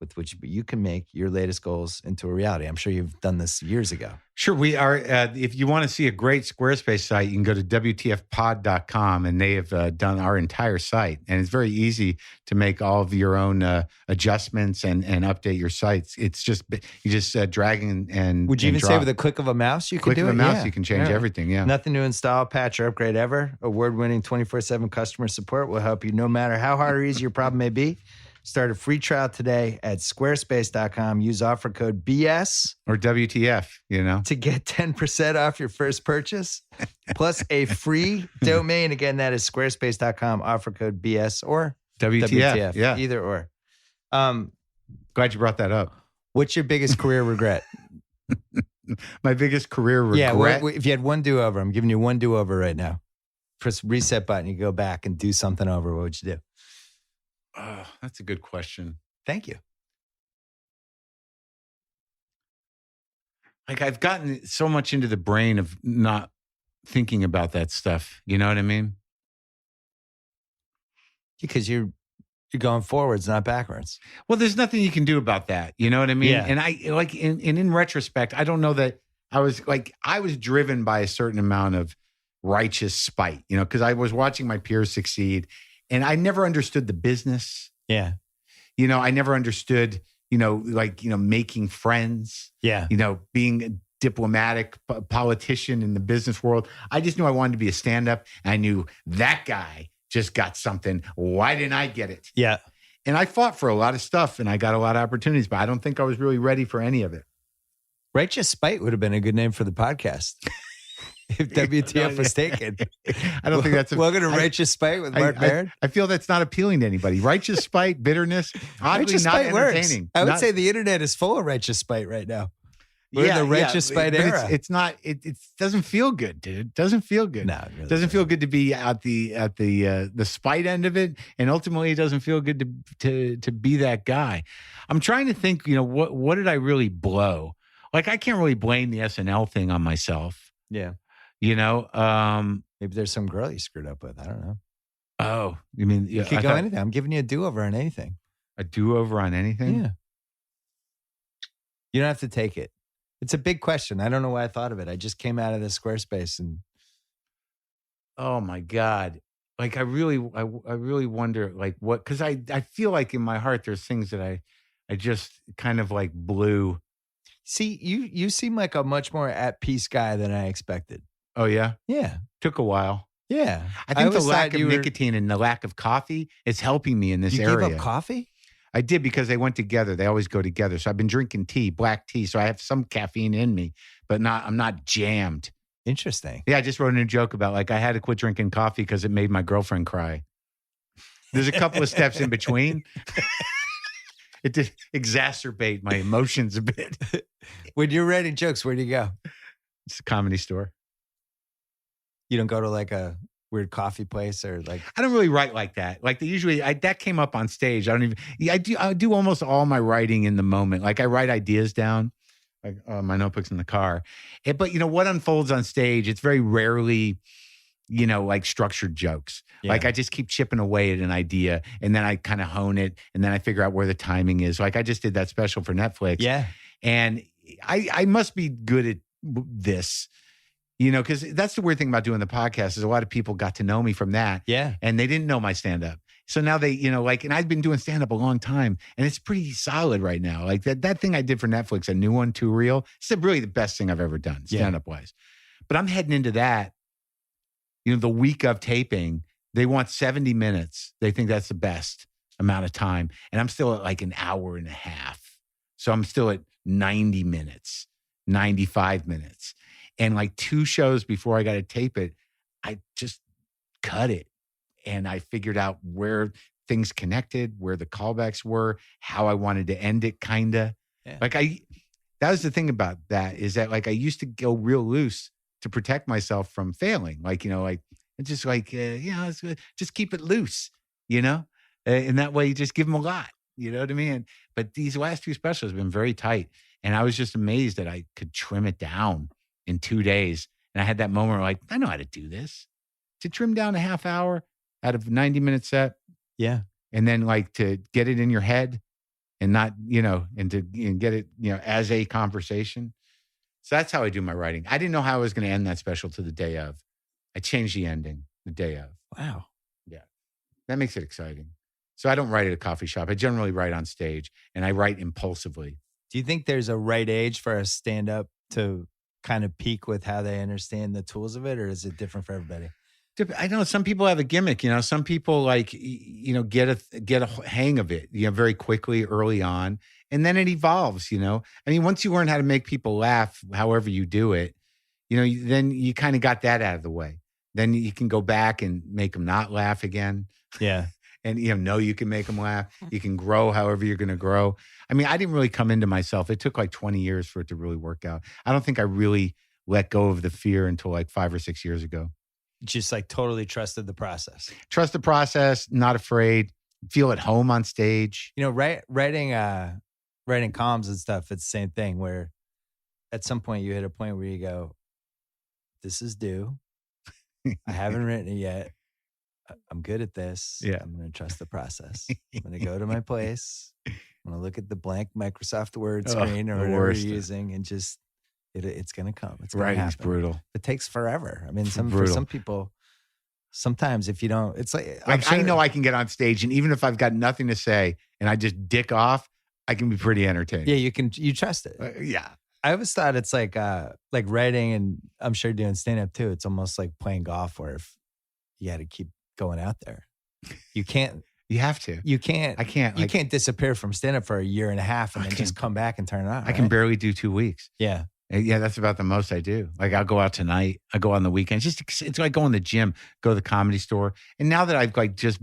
with which you can make your latest goals into a reality. I'm sure you've done this years ago. Sure, we are. If you want to see a great Squarespace site, you can go to WTFpod.com, and they have done our entire site. And it's very easy to make all of your own adjustments and update your sites. It's just, you just drag and would you even say with a click of a mouse, you can do it? Click of a mouse, you can change everything, Nothing to install, patch, or upgrade ever. Award-winning 24/7 customer support will help you no matter how hard or easy your problem may be. Start a free trial today at squarespace.com. Use offer code BS or WTF, to get 10% off your first purchase, plus a free domain. Again, that is squarespace.com. Offer code BS or WTF. Yeah, either or. Glad you brought that up. What's your biggest career regret? My biggest career regret? Yeah, if you had one do-over, I'm giving you one do-over right now. Press reset button, you go back and do something over. What would you do? Oh, that's a good question. Thank you. Like, I've gotten so much into the brain of not thinking about that stuff. You know what I mean? Because you're going forwards, not backwards. Well, there's nothing you can do about that. You know what I mean? Yeah. And I like, in retrospect, I don't know that I was driven by a certain amount of righteous spite, because I was watching my peers succeed. And I never understood the business. Yeah. I never understood, making friends. Yeah. Being a diplomatic politician in the business world. I just knew I wanted to be a stand-up. And I knew that guy just got something. Why didn't I get it? Yeah. And I fought for a lot of stuff and I got a lot of opportunities, but I don't think I was really ready for any of it. Righteous Spite would have been a good name for the podcast. If WTF was taken. I don't think that's welcome to Righteous Spite with Marc Maron. I feel that's not appealing to anybody. Righteous spite, bitterness, oddly righteous not spite entertaining. Works. I would say the internet is full of righteous spite right now. We're in the righteous spite era. It's not. It doesn't feel good, dude. It doesn't feel good. No, it really doesn't feel good to be at the spite end of it, and ultimately, it doesn't feel good to be that guy. I'm trying to think. What did I really blow? Like, I can't really blame the SNL thing on myself. Yeah. Maybe there's some girl you screwed up with. I don't know. Oh, you mean you could go anything? I'm giving you a do-over on anything. A do-over on anything? Yeah. You don't have to take it. It's a big question. I don't know why I thought of it. I just came out of the Squarespace and. Oh my God! Like, I really wonder, like, what? Because I feel like in my heart there's things that I just kind of like blew. See, you seem like a much more at peace guy than I expected. Oh, yeah? Yeah. Took a while. Yeah. I think the lack of nicotine and the lack of coffee is helping me in this area. You gave up coffee? I did because they went together. They always go together. So I've been drinking tea, black tea. So I have some caffeine in me, but I'm not jammed. Interesting. Yeah, I just wrote in a joke about like I had to quit drinking coffee because it made my girlfriend cry. There's a couple of steps in between. It did exacerbate my emotions a bit. When you're writing jokes, where do you go? It's a comedy store. You don't go to like a weird coffee place or like? I don't really write like that. Like that came up on stage. I do almost all my writing in the moment. Like I write ideas down. Like my notebook's in the car. But what unfolds on stage, it's very rarely, like structured jokes. Yeah. Like I just keep chipping away at an idea and then I kind of hone it and then I figure out where the timing is. Like I just did that special for Netflix. Yeah. And I must be good at this, because that's the weird thing about doing the podcast is a lot of people got to know me from that. Yeah. And they didn't know my stand-up. So now they, and I've been doing stand-up a long time and it's pretty solid right now. Like that thing I did for Netflix, a new one, Too Real, it's really the best thing I've ever done stand-up wise. But I'm heading into that, the week of taping, they want 70 minutes. They think that's the best amount of time. And I'm still at like an hour and a half. So I'm still at 90 minutes, 95 minutes. And like 2 shows before I got to tape it, I just cut it. And I figured out where things connected, where the callbacks were, how I wanted to end it, kind of. Yeah. That was the thing about that is that like I used to go real loose to protect myself from failing. Like, it's just like, just keep it loose, and that way you just give them a lot, you know what I mean? But these last 2 specials have been very tight. And I was just amazed that I could trim it down in 2 days. And I had that moment where like, I know how to do this. To trim down a half hour out of a 90-minute set. Yeah. And then like to get it in your head and not, and to get it, as a conversation. So that's how I do my writing. I didn't know how I was going to end that special to the day of. I changed the ending the day of. Wow. Yeah. That makes it exciting. So I don't write at a coffee shop. I generally write on stage and I write impulsively. Do you think there's a right age for a stand-up to kind of peak with how they understand the tools of it, or is it different for everybody? I know some people have a gimmick, some people like, get a hang of it, very quickly early on. And then it evolves, I mean, once you learn how to make people laugh, however you do it, then you kind of got that out of the way. Then you can go back and make them not laugh again. Yeah. And, you can make them laugh. You can grow however you're going to grow. I mean, I didn't really come into myself. It took like 20 years for it to really work out. I don't think I really let go of the fear until like 5 or 6 years ago. Just like totally trusted the process. Trust the process, not afraid, feel at home on stage. Writing columns and stuff, it's the same thing where at some point you hit a point where you go, this is due. I haven't written it yet. I'm good at this. Yeah. I'm going to trust the process. I'm going to go to my place. I'm going to look at the blank Microsoft Word screen or whatever you're using and just, it's going to come. It's going to happen. Writing's brutal. It takes forever. I mean, for some people, sometimes if you don't, it's like I know I can get on stage and even if I've got nothing to say and I just dick off, I can be pretty entertaining. Yeah, you trust it. Yeah. I always thought it's like writing, and I'm sure doing stand-up too. It's almost like playing golf where if you got to keep going out there. You can't. You have to. You can't. I can't. You can't disappear from stand-up for a year and a half and then just come back and turn it on. I can barely do 2 weeks. Yeah. Yeah, that's about the most I do. Like I'll go out tonight. I go on the weekends. It's like going to the gym, go to the comedy store. And now that I've like just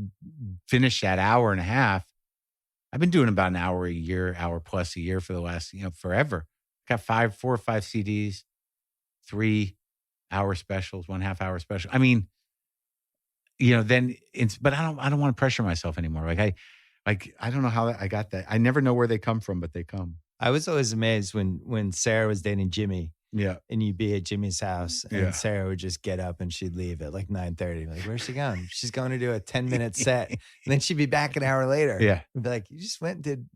finished that hour and a half, I've been doing about an hour a year, hour plus a year for the last, forever. Got 4 or 5 CDs, 3-hour specials, 1.5 hour special. I mean, then but I don't want to pressure myself anymore. I don't know how I got that. I never know where they come from, but they come. I was always amazed when Sarah was dating Jimmy. Yeah. And you'd be at Jimmy's house and Sarah would just get up and she'd leave at like 9:30. Like, where's she going? She's going to do a 10-minute set. And then she'd be back an hour later. Yeah. And be like, you just went and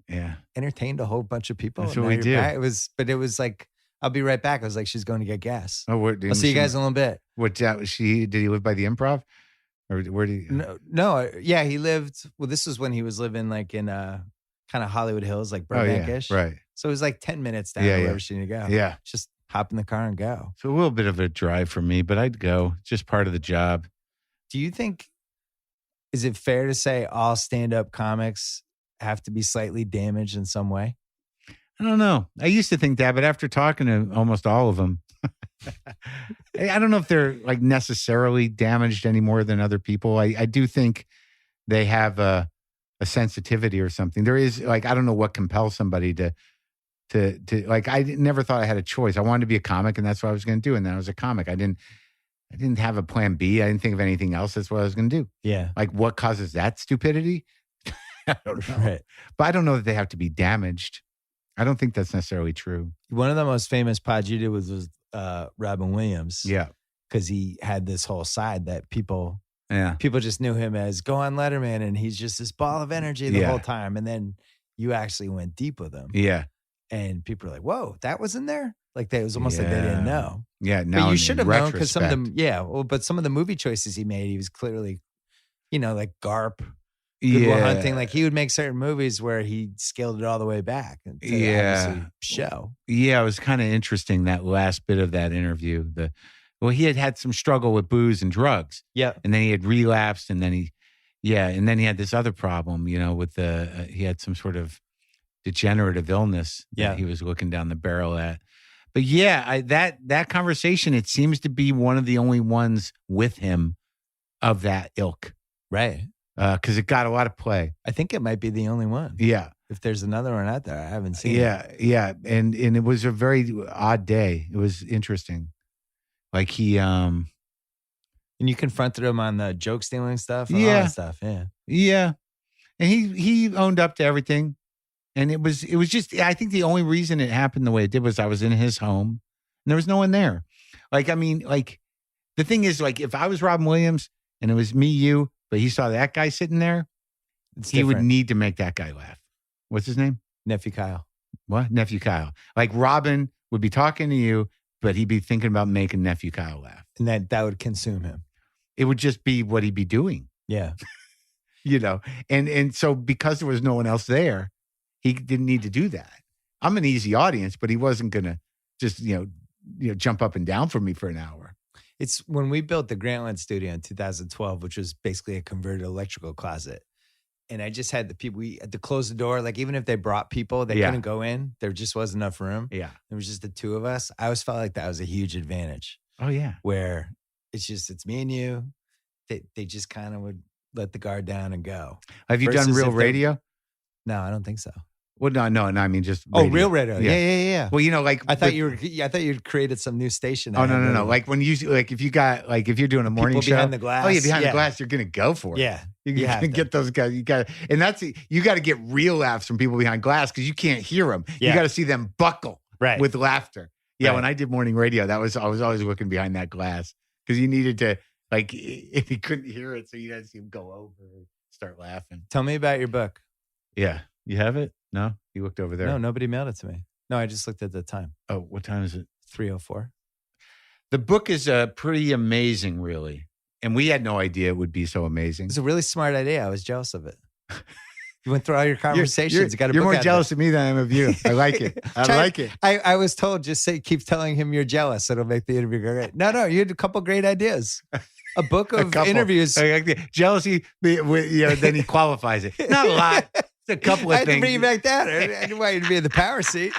entertained a whole bunch of people. That's what we do. It was like, I'll be right back. I was like, she's going to get gas. Oh, I'll see you guys in a little bit. Did he live by the Improv? Or where did he? No. Yeah, he lived, this was when he was living like in kind of Hollywood Hills, like Burbank-ish. Right. So it was like 10 minutes down wherever she needed to go. Yeah. Just hop in the car and go. So a little bit of a drive for me, but I'd go. Just part of the job. Do you think, is it fair to say all stand-up comics have to be slightly damaged in some way? I don't know. I used to think that, but after talking to almost all of them, I don't know if they're like necessarily damaged any more than other people. I do think they have a sensitivity or something. There is like, I don't know what compels somebody to like, I never thought I had a choice. I wanted to be a comic and that's what I was going to do. And then I was a comic. I didn't have a plan B. I didn't think of anything else. That's what I was going to do. Yeah. Like what causes that stupidity? I don't know. Right. But I don't know that they have to be damaged. I don't think that's necessarily true. One of the most famous pods you did was Robin Williams. Yeah. Because he had this whole side that people just knew him as go on Letterman and he's just this ball of energy the whole time. And then you actually went deep with him. Yeah. And people are like, whoa, that was in there? Like it was almost like they didn't know. Yeah. But you should have known because some of them, but some of the movie choices he made, he was clearly, like Garp. Good Will Hunting, like he would make certain movies where he scaled it all the way back to obviously show. Yeah, it was kind of interesting that last bit of that interview. He had some struggle with booze and drugs. Yeah, and then he had relapsed, and then he had this other problem. With he had some sort of degenerative illness that he was looking down the barrel at. But that conversation, it seems to be one of the only ones with him of that ilk, right? Because it got a lot of play. I think it might be the only one. Yeah. If there's another one out there, I haven't seen it. Yeah. And it was a very odd day. It was interesting. Like he and you confronted him on the joke stealing stuff and all that stuff. Yeah. Yeah. And he owned up to everything. And it was just, I think the only reason it happened the way it did was I was in his home and there was no one there. Like, I mean, like the thing is, like, if I was Robin Williams and it was me, you, but he saw that guy sitting there, he would need to make that guy laugh. What's his name? Nephew Kyle. What? Nephew Kyle. Like Robin would be talking to you, but he'd be thinking about making Nephew Kyle laugh. And that would consume him. It would just be what he'd be doing. Yeah. And so because there was no one else there, he didn't need to do that. I'm an easy audience, but he wasn't going to just, jump up and down for me for an hour. It's when we built the Grantland studio in 2012, which was basically a converted electrical closet. And I just had the people, we had to close the door. Like even if they brought people, they couldn't go in. There just wasn't enough room. Yeah. There was just the two of us. I always felt like that was a huge advantage. Oh yeah. Where it's me and you. They just kind of would let the guard down and go. Have you done real radio? No, I don't think so. Well, no. I mean, just radio. Real radio. Yeah. Well, like I thought you'd created some new station. Oh no. Like when if you're doing a morning show behind the glass. Oh yeah, behind the glass, you're gonna go for it. Yeah, you have to get those guys. You got to get real laughs from people behind glass because you can't hear them. Yeah. You got to see them buckle with laughter. Yeah, when I did morning radio, I was always looking behind that glass because you needed to if you couldn't hear it, so you had to see them go over and start laughing. Tell me about your book. Yeah, you have it. No, you looked over there. No, nobody mailed it to me. No, I just looked at the time. Oh, what time is it? 3:04. The book is pretty amazing, really. And we had no idea it would be so amazing. It's a really smart idea. I was jealous of it. You went through all your conversations. You're more jealous of me than I am of you. I like it. Like it. I was told, just keep telling him you're jealous. It'll make the interview great. No, you had a couple great ideas. A book of interviews. Jealousy, then he qualifies it. Not a lot. A couple of things. I had to bring you back down. I didn't want you to be in the power seat.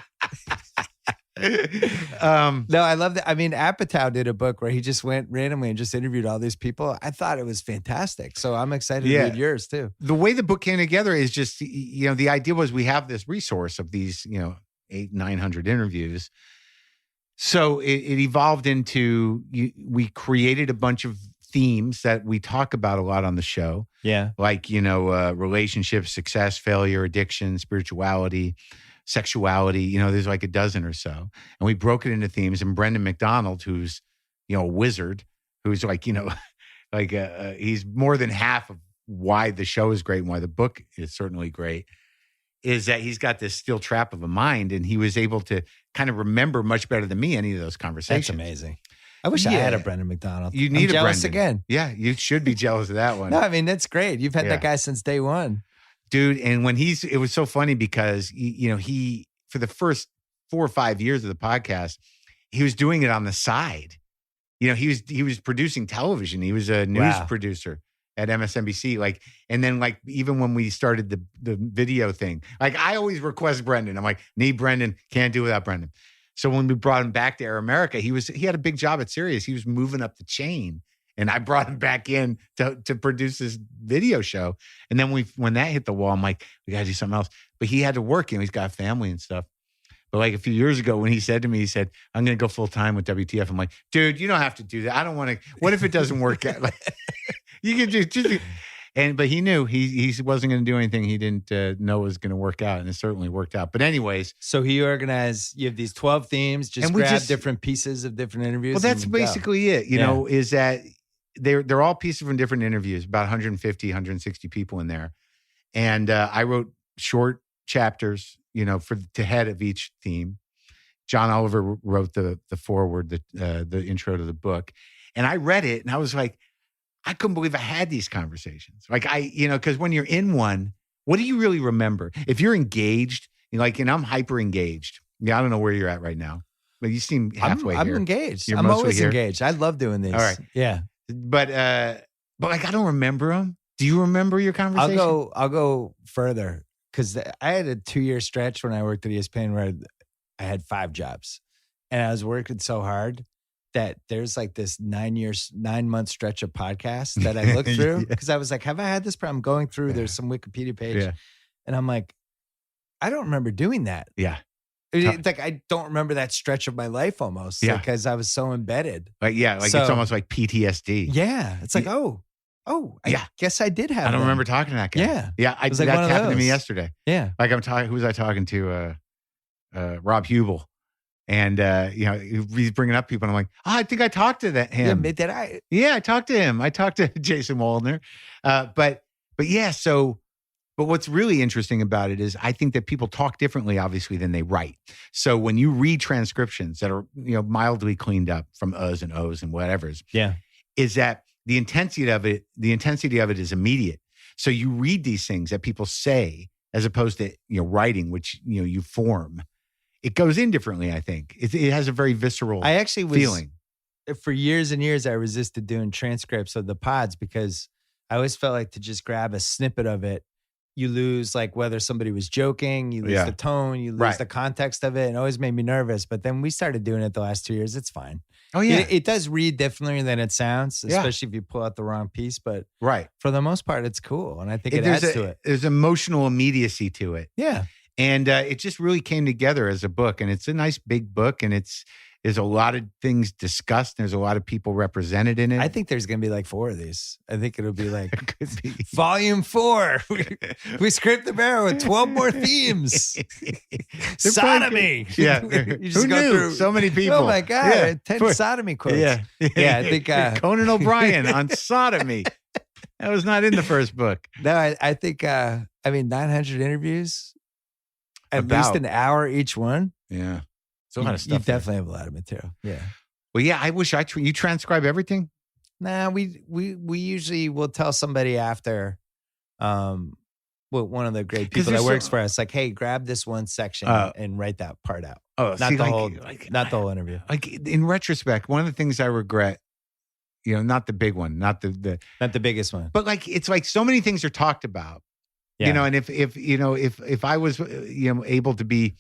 No, I love that. I mean, Apatow did a book where he just went randomly and just interviewed all these people. I thought it was fantastic. So I'm excited to read yours too. The way the book came together is just, the idea was we have this resource of these, 800-900 interviews. So it evolved into, we created a bunch of themes that we talk about a lot on the show. Yeah. Like, relationships, success, failure, addiction, spirituality, sexuality, there's like a dozen or so. And we broke it into themes. And Brendan McDonald, who's, a wizard, who's he's more than half of why the show is great and why the book is certainly great, is that he's got this steel trap of a mind. And he was able to kind of remember much better than me any of those conversations. That's amazing. I wish I had a Brendan McDonald. You need I'm jealous Brendan again. Yeah, you should be jealous of that one. No, I mean, that's great. You've had that guy since day one. Dude, and when it was so funny because, he, for the first 4 or 5 years of the podcast, he was doing it on the side. he was producing television. He was a news producer at MSNBC. Like, and then like, even when we started the video thing, like I always request Brendan. I'm like, need Brendan, can't do without Brendan. So when we brought him back to Air America, he had a big job at Sirius. He was moving up the chain. And I brought him back in to produce this video show. And then when that hit the wall, I'm like, we got to do something else. But he had to work. He's got a family and stuff. But like a few years ago when he said to me, he said, I'm going to go full time with WTF. I'm like, dude, you don't have to do that. I don't want to. What if it doesn't work out? Like, you can just. But he knew he wasn't going to do anything he didn't know was going to work out. And it certainly worked out. But anyways. So he organized, you have these 12 themes, grab different pieces of different interviews. Well, that's basically it, you know, is that they're all pieces from different interviews, about 150, 160 people in there. And I wrote short chapters, you know, to head of each theme. John Oliver wrote the foreword, the intro to the book. And I read it and I was like, I couldn't believe I had these conversations. Like because when you're in one, what do you really remember? If you're engaged, and I'm hyper engaged. Yeah, I don't know where you're at right now, but you seem halfway here. I'm engaged. You're I'm always here. engaged. I love doing these. All right. Yeah. But like, I don't remember them. Do you remember your conversation? I'll go further because I had a 2-year stretch when I worked at ESPN where I had 5 jobs and I was working so hard that there's like this 9-month stretch of podcasts that I looked through because I was like, have I had this problem? Going through, there's some Wikipedia page and I'm like, I don't remember doing that. Yeah. It's like, I don't remember that stretch of my life almost because I was so embedded. Like, it's almost like PTSD. Yeah. It's like, I guess I did have I don't remember talking to that guy. Yeah. Yeah. Like that happened to me yesterday. Yeah. Like who was I talking to? Rob Hubel. And, he's bringing up people and I'm like, I think I talked to him. Yeah, did I? Yeah, I talked to him. I talked to Jason Waldner. But what's really interesting about it is I think that people talk differently, obviously, than they write. So when you read transcriptions that are, mildly cleaned up from uhs and ohs and whatever's, is that the intensity of it is immediate. So you read these things that people say as opposed to, writing, which, you form. It goes in differently, I think. It has a very visceral feeling. For years and years, I resisted doing transcripts of the pods because I always felt like to just grab a snippet of it, you lose like whether somebody was joking, you lose the tone, you lose the context of it. And it always made me nervous. But then we started doing it the last 2 years. It's fine. Oh, yeah. It does read differently than it sounds, especially if you pull out the wrong piece. But for the most part, it's cool. And I think it adds to it. There's emotional immediacy to it. Yeah. And it just really came together as a book. And it's a nice big book. And there's a lot of things discussed. There's a lot of people represented in it. I think there's going to be like 4 of these. I think it'll be like volume 4. We scraped the barrel with 12 more themes. Sodomy. Yeah. You just Who go knew? through So many people. Oh my God. 10 sodomy quotes. Yeah. I think Conan O'Brien on sodomy. That was not in the first book. No, I think 900 interviews, at least an hour each one. Yeah. It's a lot of stuff. You definitely have a lot of material. Yeah. Well, yeah, I wish you transcribe everything. Nah, we usually will tell somebody after, one of the great people that works for us, like, hey, grab this one section and write that part out. Oh, not the whole interview. Like in retrospect, one of the things I regret, not the big one, not the biggest one, but like it's like so many things are talked about, and if I was able to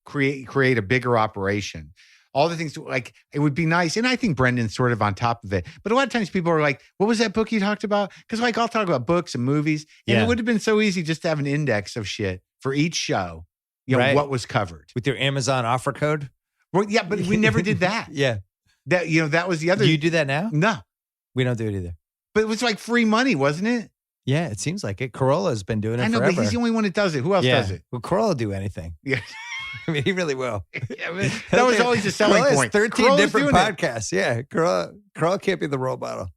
create a bigger operation, all the things like it would be nice. And I think Brendan's sort of on top of it. But a lot of times people are like, what was that book you talked about? Because like I'll talk about books and movies. And it would have been so easy just to have an index of shit for each show, what was covered. With your Amazon offer code? Well, yeah, but we never did that. Yeah. That was the other. Do you do that now? No. We don't do it either. But it was like free money, wasn't it? Yeah, it seems like it. Corolla's been doing it forever. But he's the only one that does it. Who else does it? Well, Corolla will do anything. Yeah. I mean, he really will. That was always a selling point. 13 Corolla's different podcasts. Yeah, Corolla can't be the role model.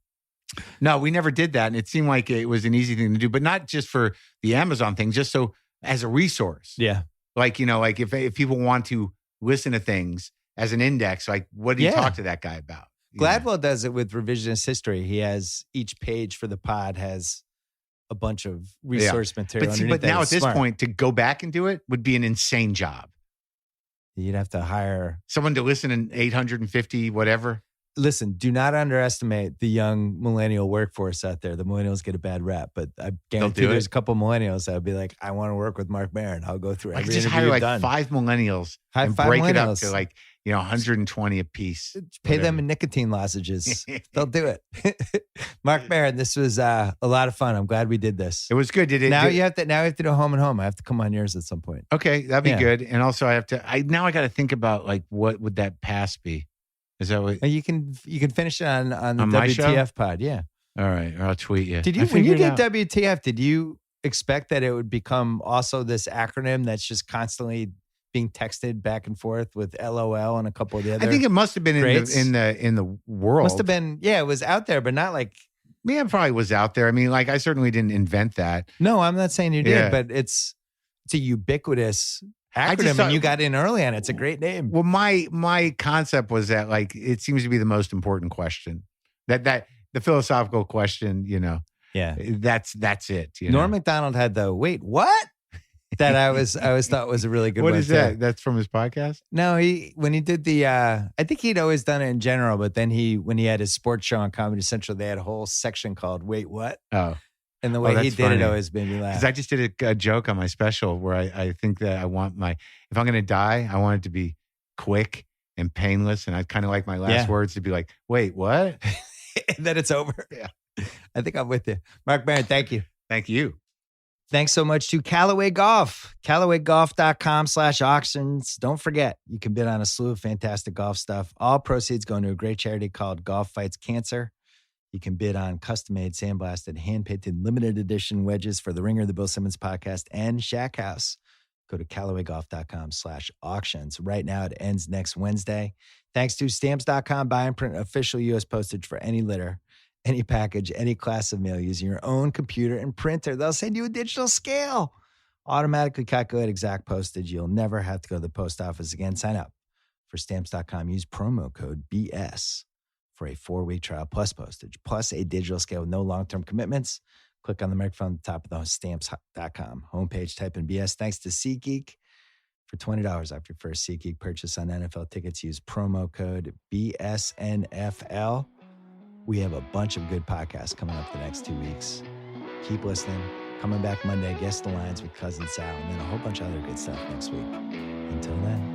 No, we never did that. And it seemed like it was an easy thing to do, but not just for the Amazon thing, just so as a resource. Yeah. Like, like if people want to listen to things as an index, like what do you talk to that guy about? Gladwell does it with revisionist history. He has each page for the pod has a bunch of resource material. But now at this point, to go back and do it would be an insane job. You'd have to hire someone to listen in 850, whatever. listen, do not underestimate the young millennial workforce out there. The millennials get a bad rap, but I guarantee there's a couple millennials that would be like, I want to work with Marc Maron. I'll go through every just interview hire done. 5 millennials and break it up to 120 a piece. Pay them in nicotine lozenges. They'll do it. Marc Maron, this was a lot of fun. I'm glad we did this. It was good. Now you have to do Home and Home. I have to come on yours at some point. Okay, that'd be good. And also I got to think about like what would that pass be? Is that what you can finish it on the WTF pod? Yeah. All right, or I'll tweet you. When you did WTF? Did you expect that it would become also this acronym that's just constantly being texted back and forth with LOL and a couple of the other? I think it must have been in the world. Must have been, it was out there, but not like. Yeah, it probably was out there. I mean, like I certainly didn't invent that. No, I'm not saying you did, but it's a ubiquitous acronym, and you got in early on. It's a great name. Well, my concept was that like it seems to be the most important question. That the philosophical question, Yeah, that's it. Norm Macdonald had the wait what that I always thought was a really good one. What is that? That's from his podcast? No, when he did the I think he'd always done it in general, but then when he had his sports show on Comedy Central, they had a whole section called Wait What? Oh. And the way he did it always made me laugh. Because I just did a joke on my special where I think that I want if I'm going to die, I want it to be quick and painless. And I kind of like my last words to be like, wait, what? And then it's over. Yeah. I think I'm with you. Marc Maron, thank you. Thank you. Thanks so much to Callaway Golf. CallawayGolf.com/auctions. Don't forget, you can bid on a slew of fantastic golf stuff. All proceeds going to a great charity called Golf Fights Cancer. You can bid on custom-made, sandblasted, hand-painted, limited edition wedges for the Ringer, the Bill Simmons podcast, and Shack House. Go to CallawayGolf.com/auctions. Right now, it ends next Wednesday. Thanks to Stamps.com. Buy and print official U.S. postage for any litter, any package, any class of mail using your own computer and printer. They'll send you a digital scale. Automatically calculate exact postage. You'll never have to go to the post office again. Sign up for Stamps.com. Use promo code BS. For a 4-week trial plus postage, plus a digital scale with no long-term commitments. Click on the microphone at the top of the Stamps.com homepage, type in BS. Thanks to SeatGeek for $20 off your first SeatGeek purchase on NFL tickets. Use promo code BSNFL. We have a bunch of good podcasts coming up the next 2 weeks. Keep listening. Coming back Monday, Guest the Lines with Cousin Sal, and then a whole bunch of other good stuff next week. Until then.